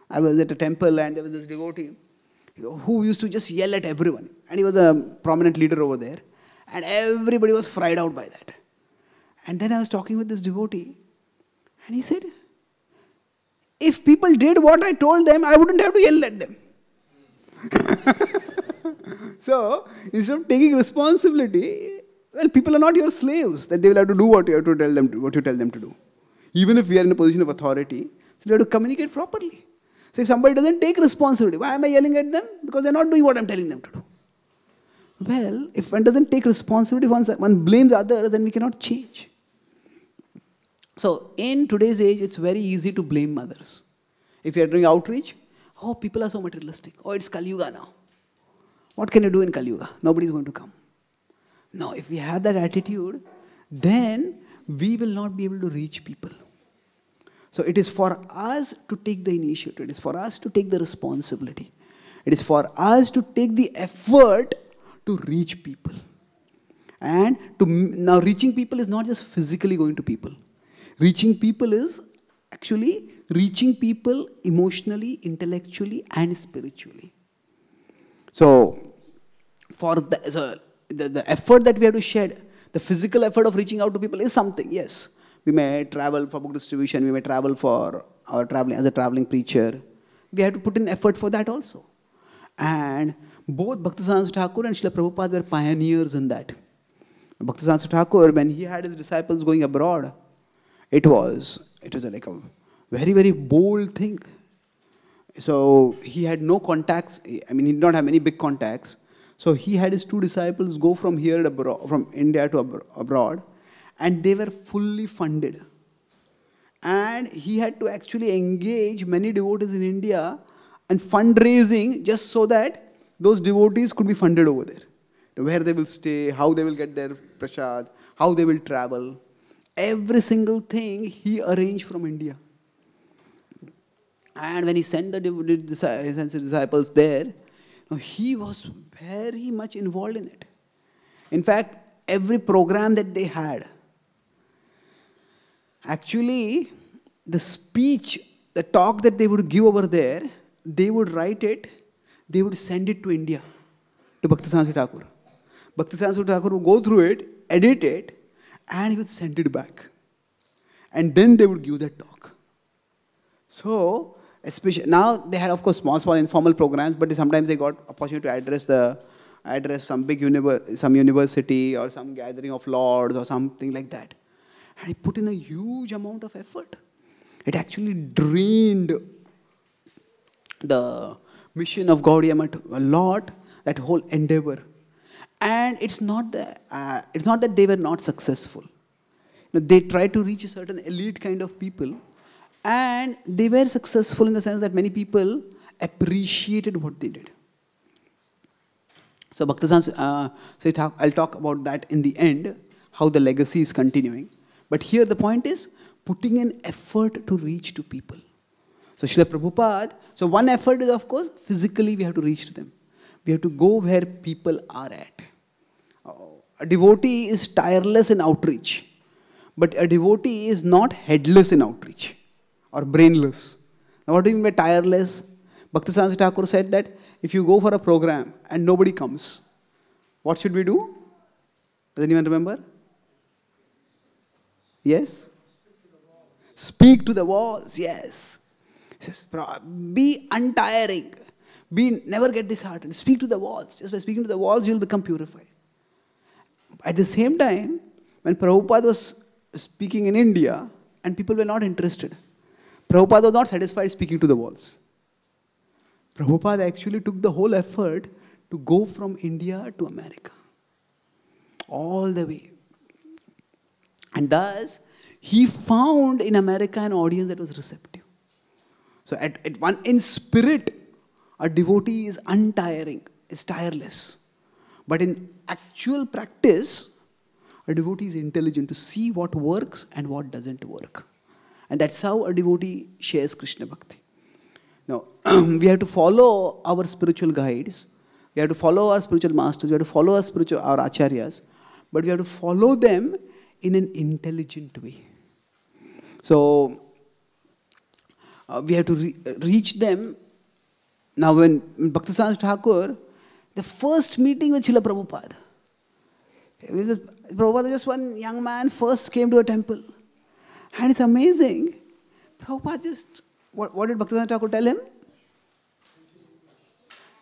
I was at a temple and there was this devotee who used to just yell at everyone. And he was a prominent leader over there. And everybody was fried out by that. And then I was talking with this devotee. And he said, if people did what I told them, I wouldn't have to yell at them. So, instead of taking responsibility, well, people are not your slaves, that they will have to do what you have to tell them to, what you tell them to do. Even if we are in a position of authority, so we have to communicate properly. So if somebody doesn't take responsibility, why am I yelling at them? Because they're not doing what I'm telling them to do. Well, if one doesn't take responsibility, one blames others, then we cannot change. So in today's age, it's very easy to blame others. If you are doing outreach, oh, people are so materialistic. Oh, it's Kali Yuga now. What can you do in Kali Yuga? Nobody's going to come. Now, if we have that attitude, then we will not be able to reach people. So it is for us to take the initiative. It is for us to take the responsibility. It is for us to take the effort to reach people. And now reaching people is not just physically going to people. Reaching people is actually reaching people emotionally, intellectually, and spiritually. So, for the effort that we have to shed, the physical effort of reaching out to people is something, yes. We may travel for book distribution, we may travel for our traveling as a traveling preacher. We have to put in effort for that also. And both Bhaktisiddhanta Thakur and Srila Prabhupada were pioneers in that. Bhaktisiddhanta Thakur, when he had his disciples going abroad, it was like a very, very bold thing. So he had no contacts. I mean, he did not have many big contacts. So he had his two disciples go from here abroad, from India to abroad, and they were fully funded. And he had to actually engage many devotees in India and fundraising just so that those devotees could be funded over there. Where they will stay, how they will get their prasad, how they will travel. Every single thing he arranged from India. And when he sent the disciples there, he was very much involved in it. In fact, every program that they had, actually, the speech, the talk that they would give over there, they would write it, they would send it to India, to Bhaktisiddhanta Thakur. Bhaktisiddhanta Thakur would go through it, edit it, and he would send it back. And then they would give that talk. So, especially now they had, of course, small informal programs, but sometimes they got opportunity to address some big university or some gathering of lords or something like that. And he put in a huge amount of effort. It actually drained the mission of Gaudiya Math a lot, that whole endeavor. And it's not that they were not successful. They tried to reach a certain elite kind of people, and they were successful in the sense that many people appreciated what they did. So Bhaktisiddhanta, I'll talk about that in the end, how the legacy is continuing. But here the point is putting in effort to reach to people. So Srila Prabhupada, so one effort is, of course, physically we have to reach to them. We have to go where people are at. A devotee is tireless in outreach, but a devotee is not headless in outreach or brainless. Now what do you mean by tireless? Bhaktisiddhanta Thakur said that if you go for a program and nobody comes, what should we do? Does anyone remember? Yes? Speak to the walls, yes. He says, be untiring. Never get disheartened. Speak to the walls. Just by speaking to the walls, you will become purified. At the same time, when Prabhupada was speaking in India, and people were not interested, Prabhupada was not satisfied speaking to the walls. Prabhupada actually took the whole effort to go from India to America. All the way. And thus, he found in America an audience that was receptive. So in spirit, a devotee is untiring, is tireless. But in actual practice, a devotee is intelligent to see what works and what doesn't work. And that's how a devotee shares Krishna Bhakti. Now, we have to follow our spiritual guides. We have to follow our spiritual masters. We have to follow our acharyas. But we have to follow them in an intelligent way. So, we have to reach them. Now, when Bhaktisiddhanta Thakur, the first meeting with Srila Prabhupada, Prabhupada, just one young man, first came to a temple. And it's amazing. Prabhupada just, what did Bhaktisiddhanta Thakur tell him?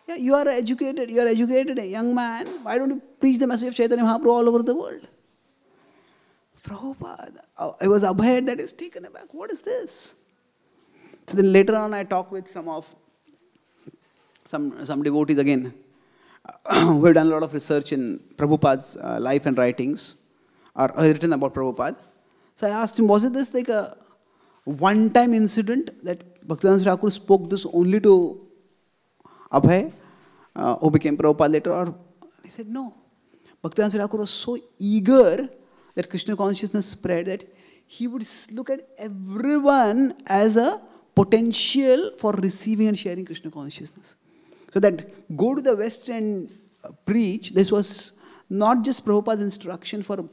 Yeah, you are educated, a young man. Why don't you preach the message of Chaitanya Mahaprabhu all over the world? Prabhupada, I was abhayed, that is taken aback. What is this? So then later on I talked with some devotees again, who have done a lot of research in Prabhupada's life and writings, or written about Prabhupada. So I asked him, was it this like a one-time incident that Bhaktisiddhanta Thakur spoke this only to Abhay, who became Prabhupada later? Or he said, no. Bhaktisiddhanta Thakur was so eager that Krishna consciousness spread that he would look at everyone as a potential for receiving and sharing Krishna consciousness. So that go to the West and preach, this was not just Prabhupada's instruction for,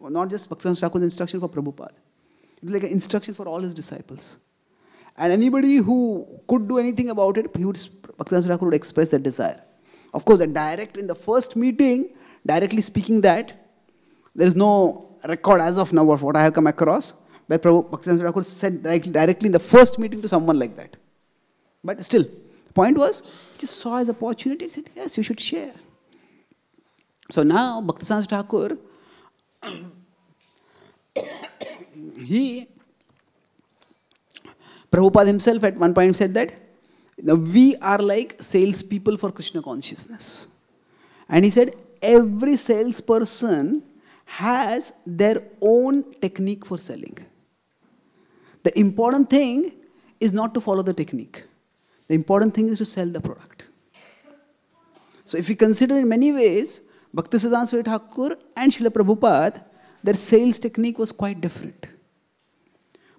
not just Bhaktisiddhanta Thakur's instruction for Prabhupada. It was like an instruction for all his disciples. And anybody who could do anything about it, Bhaktisiddhanta Thakur would express that desire. Of course, that direct, in the first meeting, directly speaking that, there is no record as of now of what I have come across, where Bhaktisiddhanta Thakur said directly in the first meeting to someone like that. But still, the point was, he just saw his opportunity and said, yes, you should share. So now, Bhaktisiddhanta Thakur, Prabhupada himself at one point said that we are like salespeople for Krishna consciousness. And he said every salesperson has their own technique for selling. The important thing is not to follow the technique. The important thing is to sell the product. So if we consider in many ways, Bhaktisiddhanta Saraswati Thakur and Srila Prabhupada, their sales technique was quite different.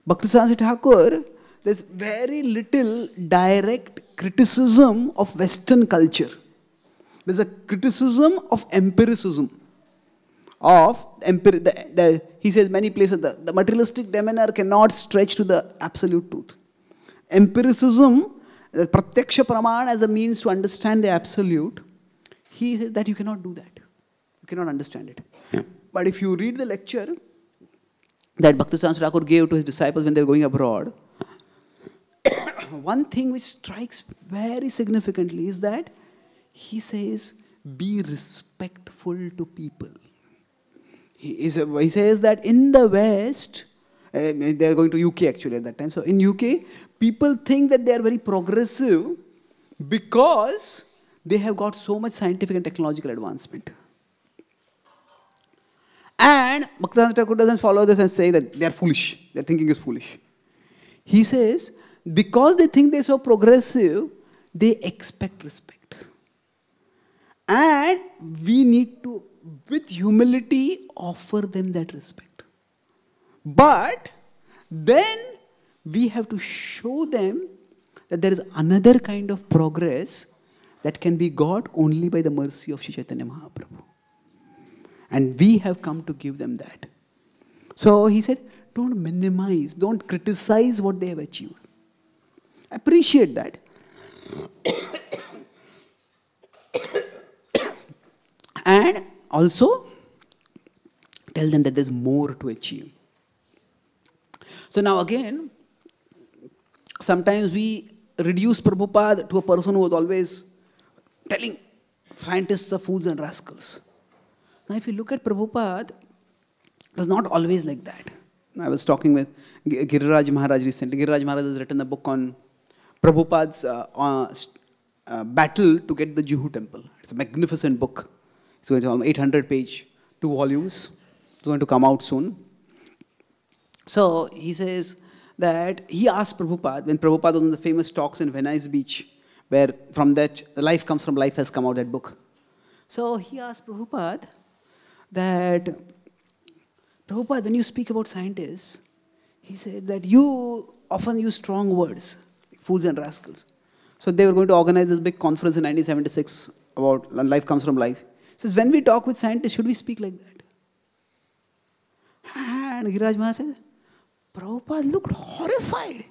Bhaktisiddhanta Saraswati Thakur, there's very little direct criticism of Western culture. There's a criticism of empiricism. He says many places the materialistic demeanor cannot stretch to the absolute truth. Empiricism, the pratyaksha praman as a means to understand the absolute, he says that you cannot do that. You cannot understand it. Yeah. But if you read the lecture that Bhaktisiddhanta Thakur gave to his disciples when they were going abroad, one thing which strikes very significantly is that he says, be respectful to people. He says that in the West, they are going to UK actually at that time. So in UK, people think that they are very progressive because they have got so much scientific and technological advancement. And Bhaktisiddhanta Thakur doesn't follow this and say that they are foolish. Their thinking is foolish. He says, because they think they're so progressive, they expect respect. And we need to, with humility, offer them that respect. But then we have to show them that there is another kind of progress that can be got only by the mercy of Sri Chaitanya Mahaprabhu. And we have come to give them that. So he said, don't minimize, don't criticize what they have achieved. Appreciate that. And also tell them that there's more to achieve. So now again, sometimes we reduce Prabhupada to a person who was always telling scientists are fools and rascals. Now if you look at Prabhupada, it was not always like that. I was talking with Giriraj Maharaj recently. Giriraj Maharaj has written a book on Prabhupada's battle to get the Juhu temple. It's a magnificent book. It's going to be 800 page, 2 volumes. It's going to come out soon. So he says that he asked Prabhupada, when Prabhupada was on the famous talks in Venice Beach, where from that, The Life Comes From Life has come out, that book. So he asked Prabhupada that, Prabhupada, when you speak about scientists, he said that you often use strong words, like fools and rascals. So they were going to organize this big conference in 1976 about Life Comes From Life. He says, when we talk with scientists, should we speak like that? And Giriraj Maharaj said, Prabhupada looked horrified.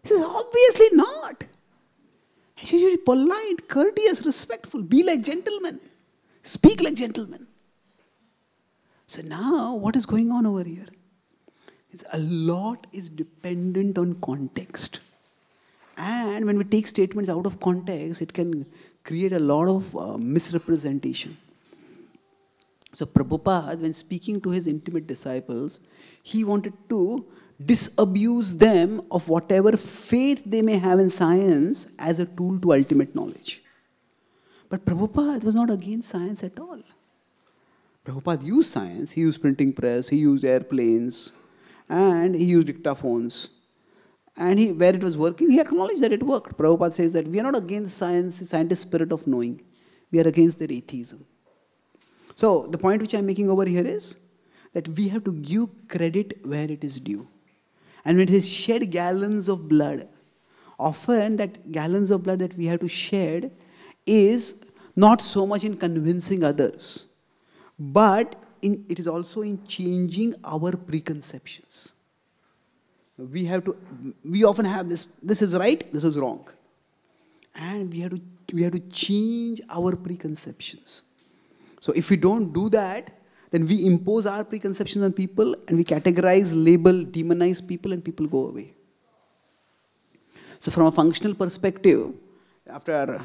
He says, obviously not. He should be polite, courteous, respectful, be like gentlemen, speak like gentlemen. So now, what is going on over here? A lot is dependent on context. And when we take statements out of context, it can create a lot of misrepresentation. So Prabhupada, when speaking to his intimate disciples, he wanted to disabuse them of whatever faith they may have in science as a tool to ultimate knowledge. But Prabhupada was not against science at all. Prabhupada used science. He used printing press, he used airplanes, and he used dictaphones. And where it was working, he acknowledged that it worked. Prabhupada says that we are not against science, the scientist spirit of knowing. We are against their atheism. So the point which I am making over here is that we have to give credit where it is due. And when it is shed gallons of blood, often that gallons of blood that we have to shed is not so much in convincing others, but it is also in changing our preconceptions. We often have this is right, this is wrong. And we have to change our preconceptions. So if we don't do that, then we impose our preconceptions on people and we categorize, label, demonize people, and people go away. So from a functional perspective, after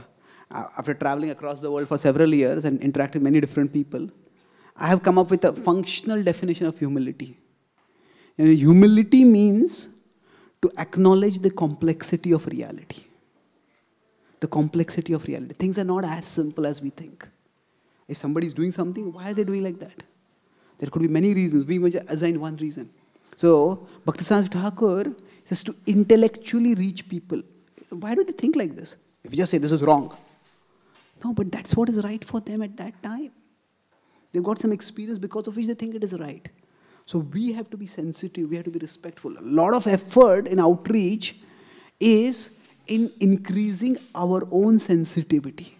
traveling across the world for several years and interacting with many different people, I have come up with a functional definition of humility. And humility means to acknowledge the complexity of reality. The complexity of reality. Things are not as simple as we think. If somebody is doing something, why are they doing like that? There could be many reasons. We must assign one reason. So, Bhaktisiddhanta Thakur says to intellectually reach people. Why do they think like this? If you just say this is wrong. No, but that's what is right for them at that time. They've got some experience because of which they think it is right. So we have to be sensitive, we have to be respectful. A lot of effort in outreach is in increasing our own sensitivity,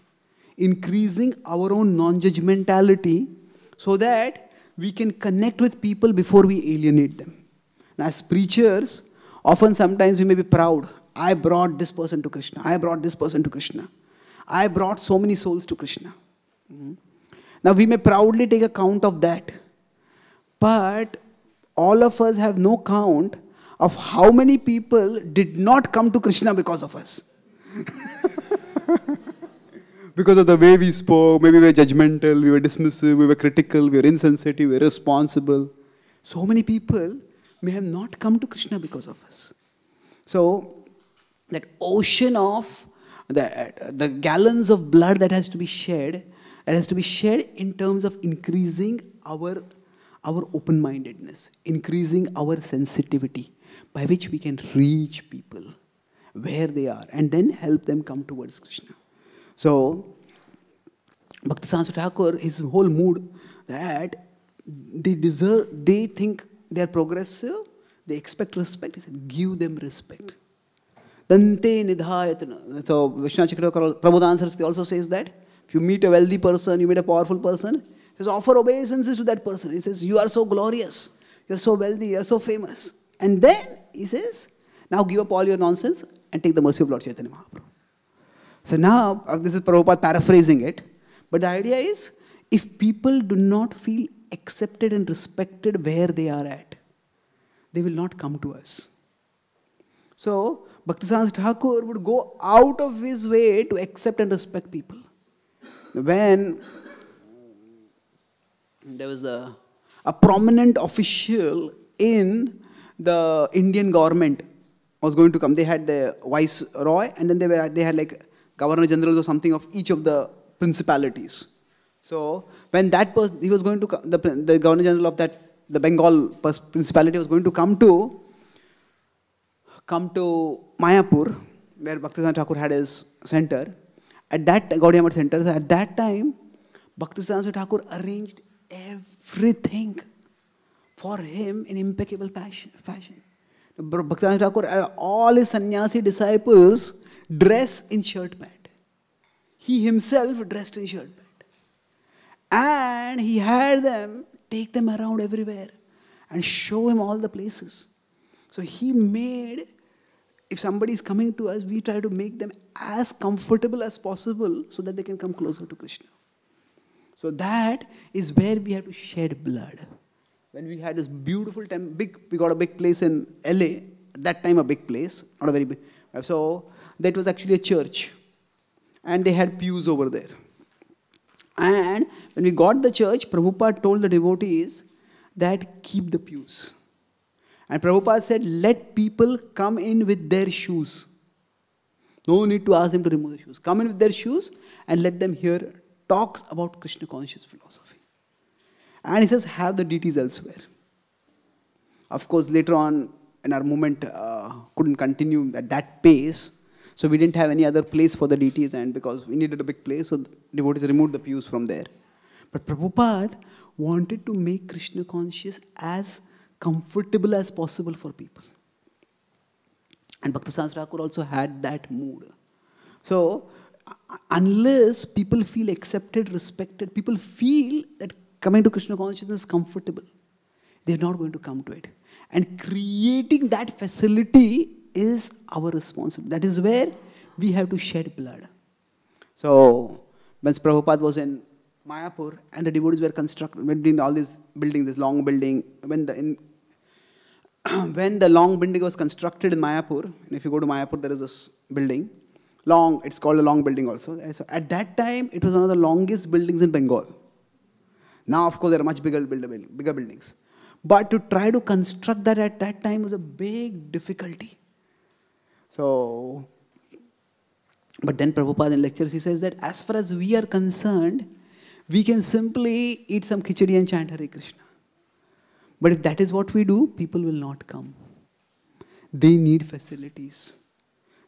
increasing our own non-judgmentality so that we can connect with people before we alienate them. And as preachers, often sometimes we may be proud. I brought this person to Krishna. I brought this person to Krishna. I brought so many souls to Krishna. Now we may proudly take account of that. But all of us have no count of how many people did not come to Krishna because of us. Because of the way we spoke, maybe we were judgmental, we were dismissive, we were critical, we were insensitive, we were irresponsible. So many people may have not come to Krishna because of us. So that ocean of the gallons of blood that has to be shed, in terms of increasing our open-mindedness, increasing our sensitivity, by which we can reach people where they are and then help them come towards Krishna. So, Bhaktisiddhanta Thakur, his whole mood that they think they are progressive, they expect respect. He said, give them respect. Dante nidhayatana. So, Prabhu Saraswati also says that if you meet a wealthy person, you meet a powerful person, he says, offer obeisances to that person. He says, you are so glorious, you are so wealthy, you are so famous. And then, he says, now give up all your nonsense and take the mercy of Lord Chaitanya Mahaprabhu. So now, this is Prabhupada paraphrasing it, but the idea is, if people do not feel accepted and respected where they are at, they will not come to us. So, Bhaktisiddhanta Thakur would go out of his way to accept and respect people. When there was a prominent official in the Indian government was going to come, they had the viceroy, and then they had like governor generals or something of each of the principalities. So when that person, he was going to come, the governor general of that, the Bengal principality was going to come to Mayapur, where Bhaktisiddhanta Thakur had his center. At that Gaudiya Math center, at that time, Bhaktisiddhanta Thakur arranged everything for him in impeccable fashion. Bhaktisiddhanta Thakur, all his sannyasi disciples dress in shirt pant. He himself dressed in shirt pant. And he had them take them around everywhere and show him all the places. So he made, if somebody is coming to us, we try to make them as comfortable as possible so that they can come closer to Krishna. So that is where we have to shed blood. When we had this beautiful we got a big place in LA, at that time a big place, not a very big. So that was actually a church. And they had pews over there. And when we got the church, Prabhupada told the devotees that keep the pews. And Prabhupada said, let people come in with their shoes. No need to ask them to remove the shoes. Come in with their shoes and let them hear talks about Krishna conscious philosophy. And he says, have the deities elsewhere. Of course, later on, in our movement couldn't continue at that pace. So we didn't have any other place for the deities, and because we needed a big place, so the devotees removed the pews from there. But Prabhupada wanted to make Krishna conscious as comfortable as possible for people. And Bhaktisiddhanta Saraswati also had that mood. So, unless people feel accepted, respected, people feel that coming to Krishna consciousness is comfortable, they're not going to come to it. And creating that facility is our responsibility. That is where we have to shed blood. So, when Prabhupada was in Mayapur and the devotees were building all these buildings, this long building, when the long building was constructed in Mayapur, and if you go to Mayapur, there is this building, long, it's called a long building also. So at that time, it was one of the longest buildings in Bengal. Now, of course, there are much bigger buildings. But to try to construct that at that time was a big difficulty. So, but then Prabhupada in lectures, he says that as far as we are concerned, we can simply eat some khichdi and chant Hare Krishna. But if that is what we do, people will not come. They need facilities.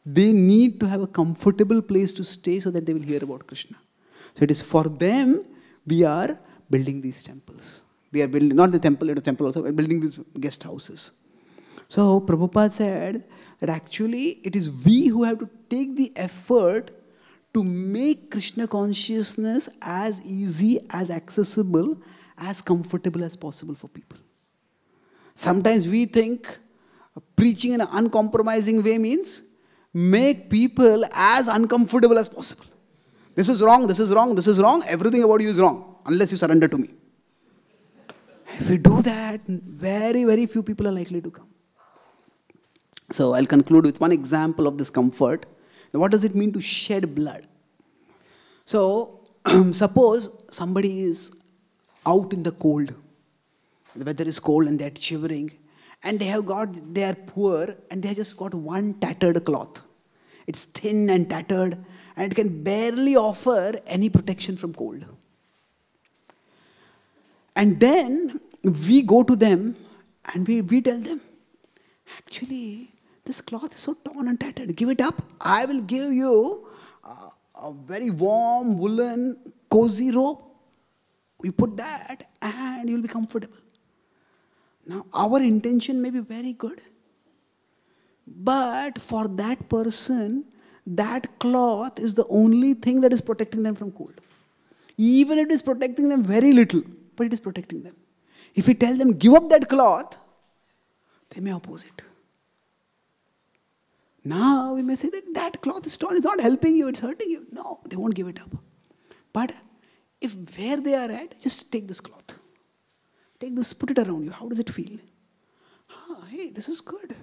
They need to have a comfortable place to stay so that they will hear about Krishna. So it is for them we are building these temples. We are building, not the temple also, we are building these guest houses. So Prabhupada said that actually it is we who have to take the effort to make Krishna consciousness as easy, as accessible, as comfortable as possible for people. Sometimes we think preaching in an uncompromising way means make people as uncomfortable as possible. This is wrong, this is wrong, this is wrong, everything about you is wrong, unless you surrender to me. If we do that, very, very few people are likely to come. So I'll conclude with one example of this comfort. Now, what does it mean to shed blood? So, suppose somebody is out in the cold. The weather is cold and they're shivering. And they are poor and they have just got one tattered cloth. It's thin and tattered and it can barely offer any protection from cold. And then we go to them and we tell them, actually, this cloth is so torn and tattered. Give it up. I will give you a very warm, woolen, cozy robe. You put that and you'll be comfortable. Now, our intention may be very good. But for that person, that cloth is the only thing that is protecting them from cold. Even if it is protecting them very little, but it is protecting them. If we tell them, give up that cloth, they may oppose it. Now we may say that that cloth is torn, it's not helping you, it's hurting you. No, they won't give it up. But if where they are at, just take this cloth. Take this, put it around you. How does it feel? Hey, this is good.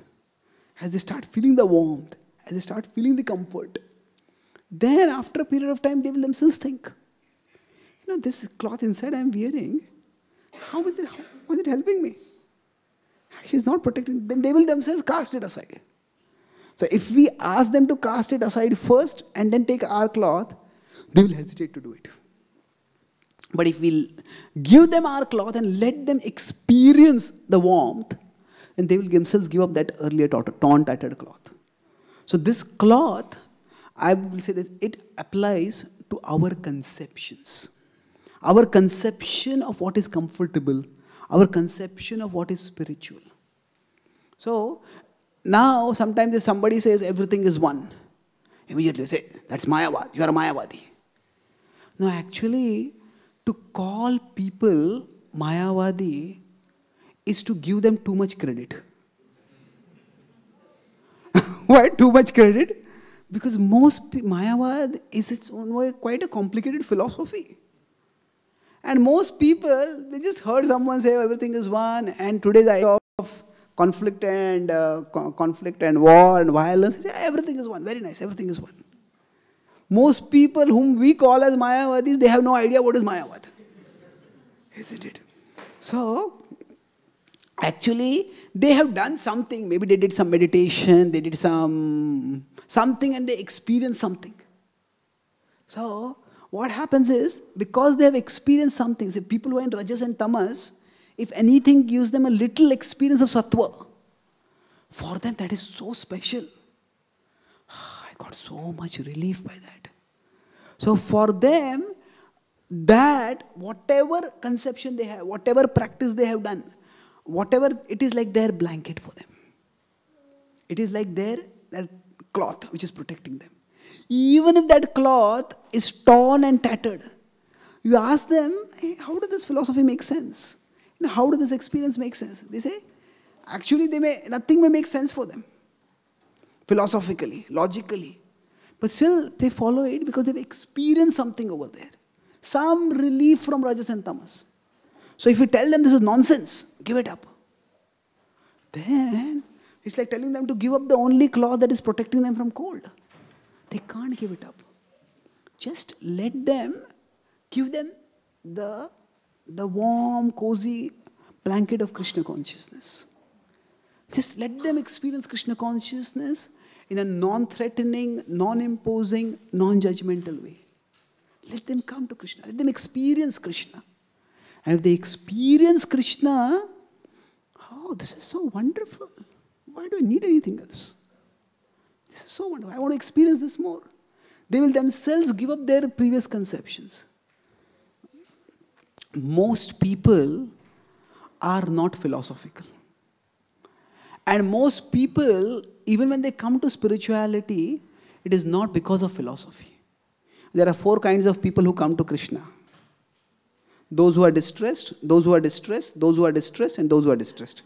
As they start feeling the warmth, as they start feeling the comfort, then after a period of time, they will themselves think, this cloth inside I'm wearing, how is it helping me? Actually, it's not protecting. Then they will themselves cast it aside. So if we ask them to cast it aside first and then take our cloth, they will hesitate to do it. But if we give them our cloth and let them experience the warmth, then they will themselves give up that earlier torn, tattered cloth. So this cloth, I will say that it applies to our conceptions. Our conception of what is comfortable, our conception of what is spiritual. So now sometimes if somebody says everything is one, immediately say, that's Mayavad, you are a Mayavadi. No, actually, to call people Mayavadi is to give them too much credit. Why too much credit? Because Mayavad is its own way quite a complicated philosophy. And most people, they just heard someone say everything is one, and today's idea of conflict and war and violence, they say everything is one, very nice, everything is one. Most people whom we call as Mayavadis, they have no idea what is Mayavad. Isn't it? So, actually, they have done something. Maybe they did some meditation, they did something and they experienced something. So, what happens is, because they have experienced something, say people who are in Rajas and Tamas, if anything gives them a little experience of Sattva, for them that is so special. I got so much relief by that. So for them, that whatever conception they have, whatever practice they have done, whatever, it is like their blanket for them. It is like their cloth which is protecting them. Even if that cloth is torn and tattered, you ask them, hey, how does this philosophy make sense? How does this experience make sense? They say, actually nothing may make sense for them. Philosophically, logically. But still they follow it because they've experienced something over there. Some relief from Rajas and Tamas. So if you tell them this is nonsense, give it up. Then it's like telling them to give up the only cloth that is protecting them from cold. They can't give it up. Just let them, give them the warm, cozy blanket of Krishna consciousness. Just let them experience Krishna consciousness in a non-threatening, non-imposing, non-judgmental way. Let them come to Krishna. Let them experience Krishna. And if they experience Krishna, oh, this is so wonderful. Why do I need anything else? This is so wonderful. I want to experience this more. They will themselves give up their previous conceptions. Most people are not philosophical. And most people, even when they come to spirituality, it is not because of philosophy. There are 4 kinds of people who come to Krishna. Those who are distressed, those who are distressed, those who are distressed, and those who are distressed.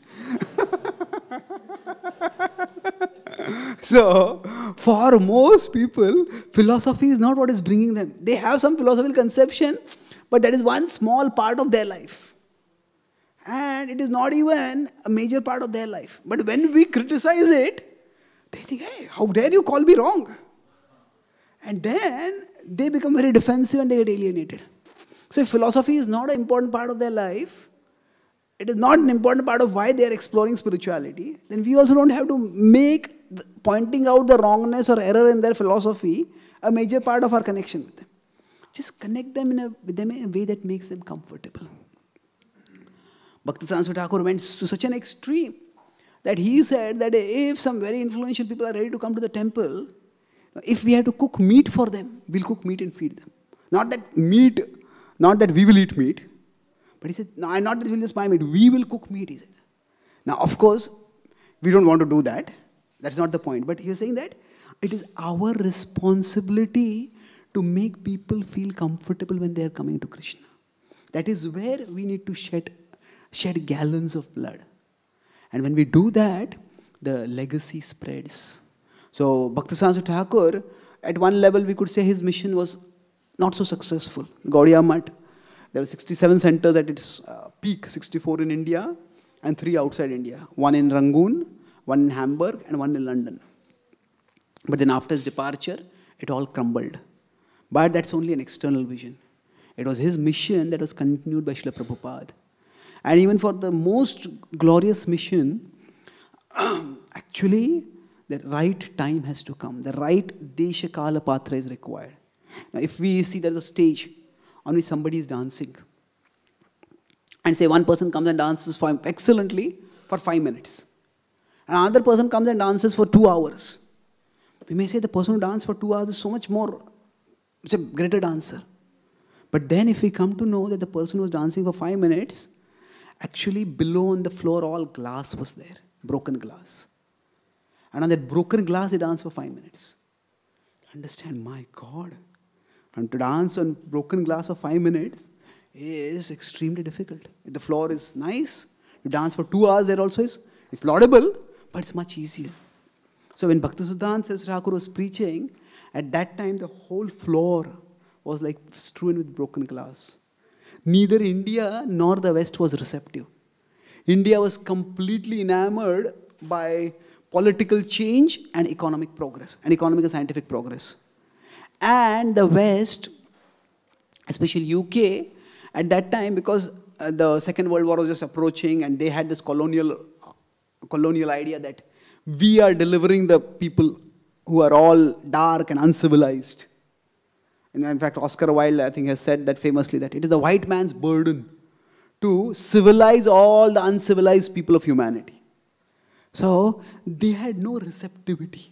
So, for most people, philosophy is not what is bringing them. They have some philosophical conception, but that is one small part of their life. And it is not even a major part of their life. But when we criticize it, they think, hey, how dare you call me wrong? And then they become very defensive and they get alienated. So if philosophy is not an important part of their life, it is not an important part of why they are exploring spirituality, then we also don't have to make pointing out the wrongness or error in their philosophy a major part of our connection with them. Just connect them with them in a way that makes them comfortable. Bhaktisiddhanta Saraswati Thakura went to such an extreme that he said that if some very influential people are ready to come to the temple, if we have to cook meat for them, we'll cook meat and feed them. Not that we will eat meat, but he said, no, not that we'll just buy meat, we will cook meat, he said. Now, of course, we don't want to do that. That's not the point. But he was saying that it is our responsibility to make people feel comfortable when they are coming to Krishna. That is where we need to shed gallons of blood. And when we do that, the legacy spreads. So, Bhaktisiddhanta Saraswati Thakura, at one level we could say his mission was not so successful. Gaudiya Math, there were 67 centers at its peak, 64 in India and 3 outside India. 1 in Rangoon, 1 in Hamburg and 1 in London. But then after his departure, it all crumbled. But that's only an external vision. It was his mission that was continued by Srila Prabhupada. And even for the most glorious mission, actually, the right time has to come. The right Desha Kala Patra is required. Now, if we see there's a stage on which somebody is dancing, and say one person comes and dances excellently for 5 minutes, and another person comes and dances for 2 hours, we may say the person who danced for 2 hours is so much more, it's a greater dancer. But then if we come to know that the person who was dancing for 5 minutes, actually below on the floor all glass was there, broken glass. And on that broken glass he danced for 5 minutes. Understand, my God. And to dance on broken glass for 5 minutes is extremely difficult. If the floor is nice, to dance for 2 hours there also it's laudable, but it's much easier. So when Bhaktisiddhanta Saraswati Thakura was preaching, at that time the whole floor was like strewn with broken glass. Neither India nor the West was receptive. India was completely enamored by political change and economic progress, and economic and scientific progress. And the West, especially UK, at that time, because the Second World War was just approaching and they had this colonial idea that we are delivering the people who are all dark and uncivilized. And in fact, Oscar Wilde, I think, has said that famously, that it is the white man's burden to civilize all the uncivilized people of humanity. So they had no receptivity.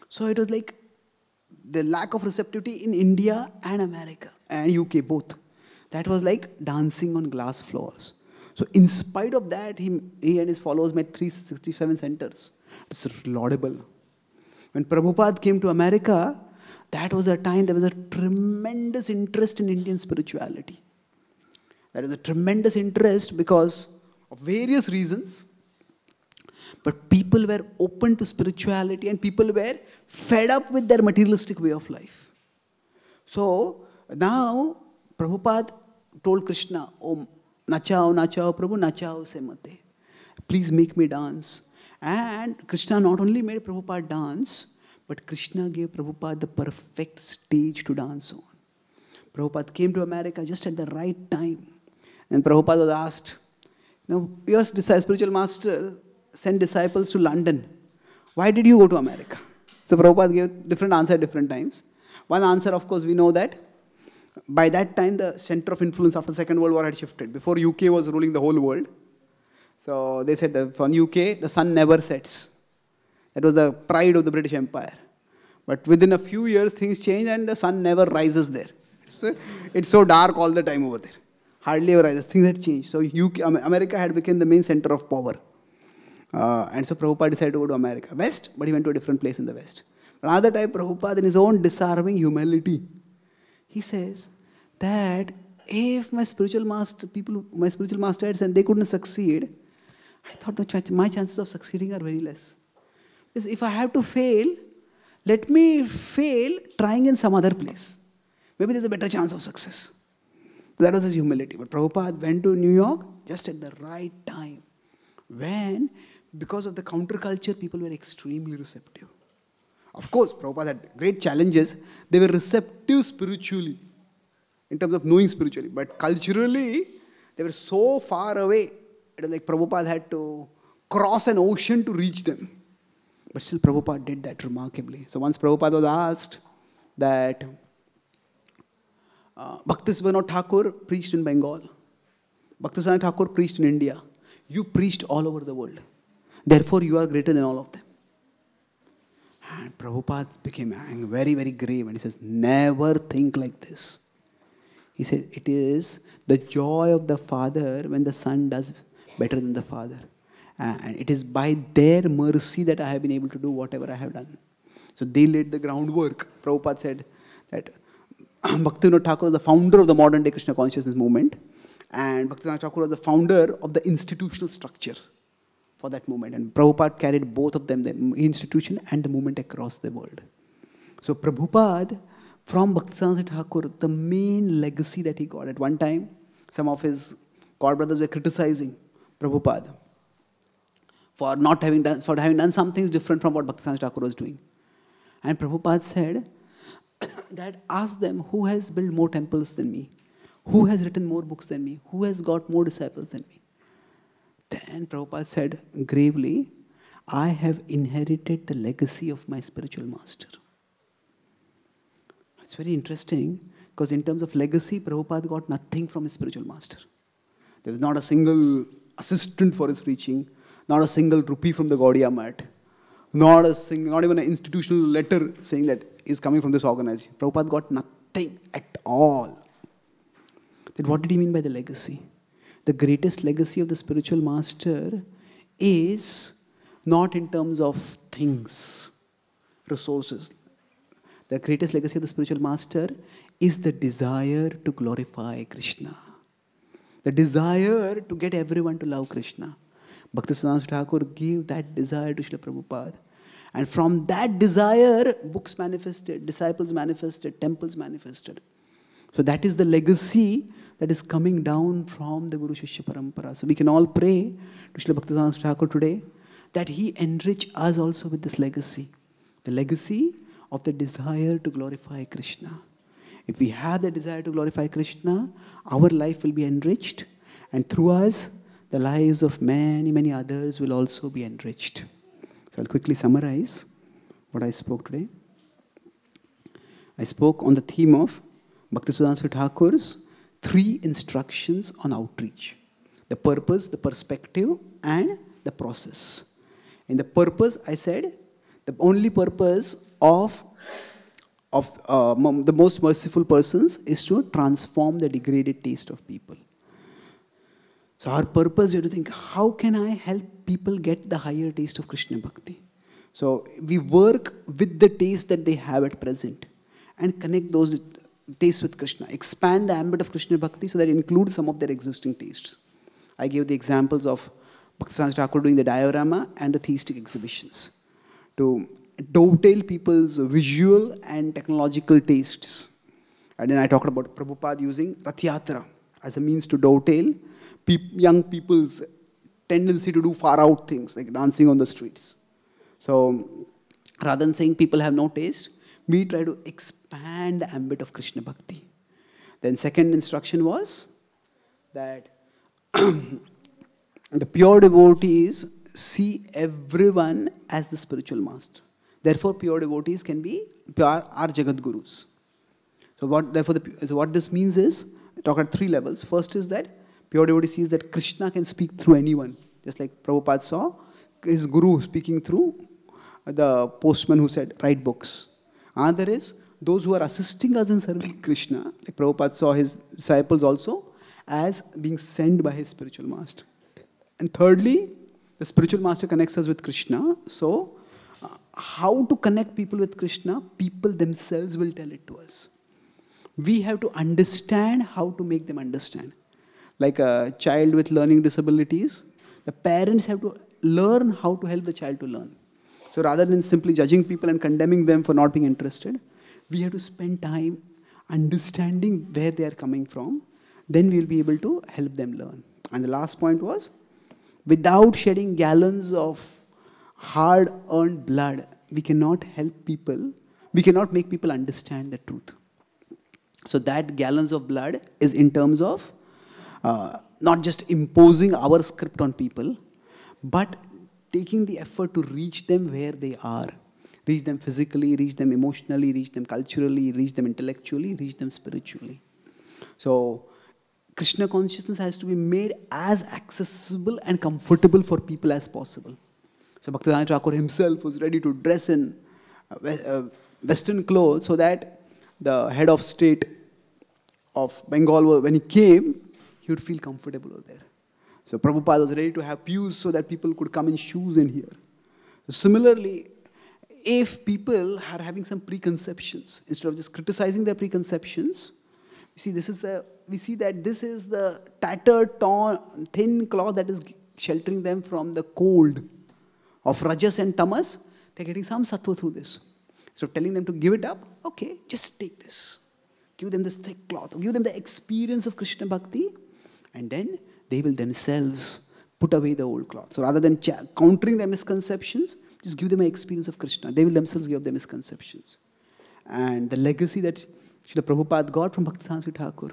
So it was like the lack of receptivity in India and America and UK both. That was like dancing on glass floors. So in spite of that, he and his followers made 367 centers. It's laudable. When Prabhupada came to America, that was a time there was a tremendous interest in Indian spirituality. There was a tremendous interest because of various reasons. But people were open to spirituality and people were fed up with their materialistic way of life. So now Prabhupada told Krishna, "Oh, nachao, nachao, Prabhu, nachao se mate. Please make me dance." And Krishna not only made Prabhupada dance, but Krishna gave Prabhupada the perfect stage to dance on. Prabhupada came to America just at the right time. And Prabhupada was asked, your spiritual master sent disciples to London. Why did you go to America? So Prabhupada gave different answers at different times. One answer, of course, we know that by that time the center of influence after the Second World War had shifted. Before UK was ruling the whole world. So they said that for UK, the sun never sets. That was the pride of the British Empire. But within a few years, things changed and the sun never rises there. It's so dark all the time over there. Hardly ever rises. Things had changed. So America had become the main center of power. And so Prabhupada decided to go to America. West, but he went to a different place in the West. Another time, Prabhupada, in his own disarming humility, he says that if my spiritual master had said they couldn't succeed, I thought my chances of succeeding are very less. Because if I have to fail, let me fail trying in some other place. Maybe there's a better chance of success. That was his humility. But Prabhupada went to New York just at the right time. When, because of the counterculture, people were extremely receptive. Of course, Prabhupada had great challenges. They were receptive spiritually, in terms of knowing spiritually. But culturally, they were so far away. It was like Prabhupada had to cross an ocean to reach them. But still, Prabhupada did that remarkably. So once Prabhupada was asked that Bhaktisiddhanta Thakur preached in Bengal. Bhaktisiddhanta Thakur preached in India. You preached all over the world. Therefore, you are greater than all of them. And Prabhupada became very, very grave. And he says, never think like this. He said, it is the joy of the Father when the Son does better than the Father. And it is by their mercy that I have been able to do whatever I have done. So they laid the groundwork. Prabhupada said that Bhaktivinoda Thakur was the founder of the modern day Krishna consciousness movement. And Bhaktisiddhanta Thakur was the founder of the institutional structure for that movement. And Prabhupada carried both of them, the institution and the movement across the world. So Prabhupada, from Bhaktisiddhanta Thakur, the main legacy that he got. At one time, some of his godbrothers were criticizing Prabhupada for having done some things different from what Bhaktisiddhanta Thakur was doing. And Prabhupada said that ask them who has built more temples than me, who has written more books than me, who has got more disciples than me. Then Prabhupada said gravely, I have inherited the legacy of my spiritual master. It's very interesting because in terms of legacy, Prabhupada got nothing from his spiritual master. There was not a single assistant for his preaching, not a single rupee from the Gaudiya mat, not even an institutional letter saying that is coming from this organization. Prabhupada got nothing at all. Then what did he mean by the legacy? The greatest legacy of the spiritual master is not in terms of things, resources. The greatest legacy of the spiritual master is the desire to glorify Krishna. The desire to get everyone to love Krishna. Bhaktisiddhanta Thakur gave that desire to Srila Prabhupada. And from that desire, books manifested, disciples manifested, temples manifested. So that is the legacy that is coming down from the Guru Shishya Parampara. So we can all pray to Srila Bhaktisiddhanta Thakur today that he enrich us also with this legacy. The legacy of the desire to glorify Krishna. If we have the desire to glorify Krishna, our life will be enriched. And through us, the lives of many, many others will also be enriched. So I'll quickly summarize what I spoke today. I spoke on the theme of Bhaktisiddhanta Thakur's 3 instructions on outreach. The purpose, the perspective, and the process. In the purpose, I said, the only purpose of of the most merciful persons is to transform the degraded taste of people. So our purpose is to think, how can I help people get the higher taste of Krishna Bhakti? So we work with the taste that they have at present and connect those tastes with Krishna. Expand the ambit of Krishna Bhakti so that it includes some of their existing tastes. I gave the examples of Bhaktisiddhanta Thakur doing the diorama and the theistic exhibitions to dovetail people's visual and technological tastes. And then I talked about Prabhupada using Rath Yatra as a means to dovetail young people's tendency to do far out things like dancing on the streets. So rather than saying people have no taste, we try to expand the ambit of Krishna Bhakti. Then second instruction was that the pure devotees see everyone as the spiritual master. Therefore, pure devotees can be are Jagat Gurus. So what this means is, I talk at three levels. First is that pure devotee sees that Krishna can speak through anyone. Just like Prabhupada saw his guru speaking through the postman who said, write books. Another is those who are assisting us in serving Krishna. Like Prabhupada saw his disciples also as being sent by his spiritual master. And thirdly, the spiritual master connects us with Krishna. So, how to connect people with Krishna? People themselves will tell it to us. We have to understand how to make them understand. Like a child with learning disabilities, the parents have to learn how to help the child to learn. So rather than simply judging people and condemning them for not being interested, we have to spend time understanding where they are coming from. Then we will be able to help them learn. And the last point was, without shedding gallons of hard-earned blood, we cannot help people, we cannot make people understand the truth. So that gallons of blood is in terms of not just imposing our script on people, but taking the effort to reach them where they are. Reach them physically, reach them emotionally, reach them culturally, reach them intellectually, reach them spiritually. So Krishna consciousness has to be made as accessible and comfortable for people as possible. So Bhaktisiddhanta Thakur himself was ready to dress in Western clothes so that the head of state of Bengal, when he came, he would feel comfortable over there. So Prabhupada was ready to have pews so that people could come in shoes in here. So similarly, if people are having some preconceptions, instead of just criticizing their preconceptions, we see that this is the tattered, torn, thin cloth that is sheltering them from the cold of rajas and tamas. They're getting some sattva through this. So telling them to give it up, okay, just take this. Give them this thick cloth. Give them the experience of Krishna Bhakti, and then they will themselves put away the old cloth. So rather than countering their misconceptions, just give them an experience of Krishna. They will themselves give up their misconceptions. And the legacy that Srila Prabhupada got from Bhaktisiddhanta Thakur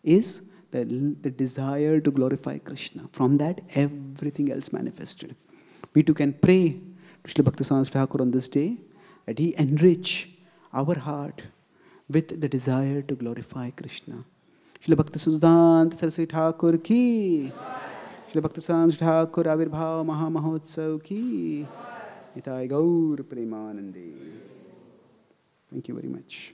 is the desire to glorify Krishna. From that, everything else manifested. We too can pray to Srila Bhaktisiddhanta Thakur on this day that he enrich our heart with the desire to glorify Krishna. Srila Bhaktisiddhanta Saraswati Thakura ki, Srila Bhaktisiddhanta Thakur Avirbhav Mahamahotsav ki, Nitai Gaur Premanande. Thank you very much.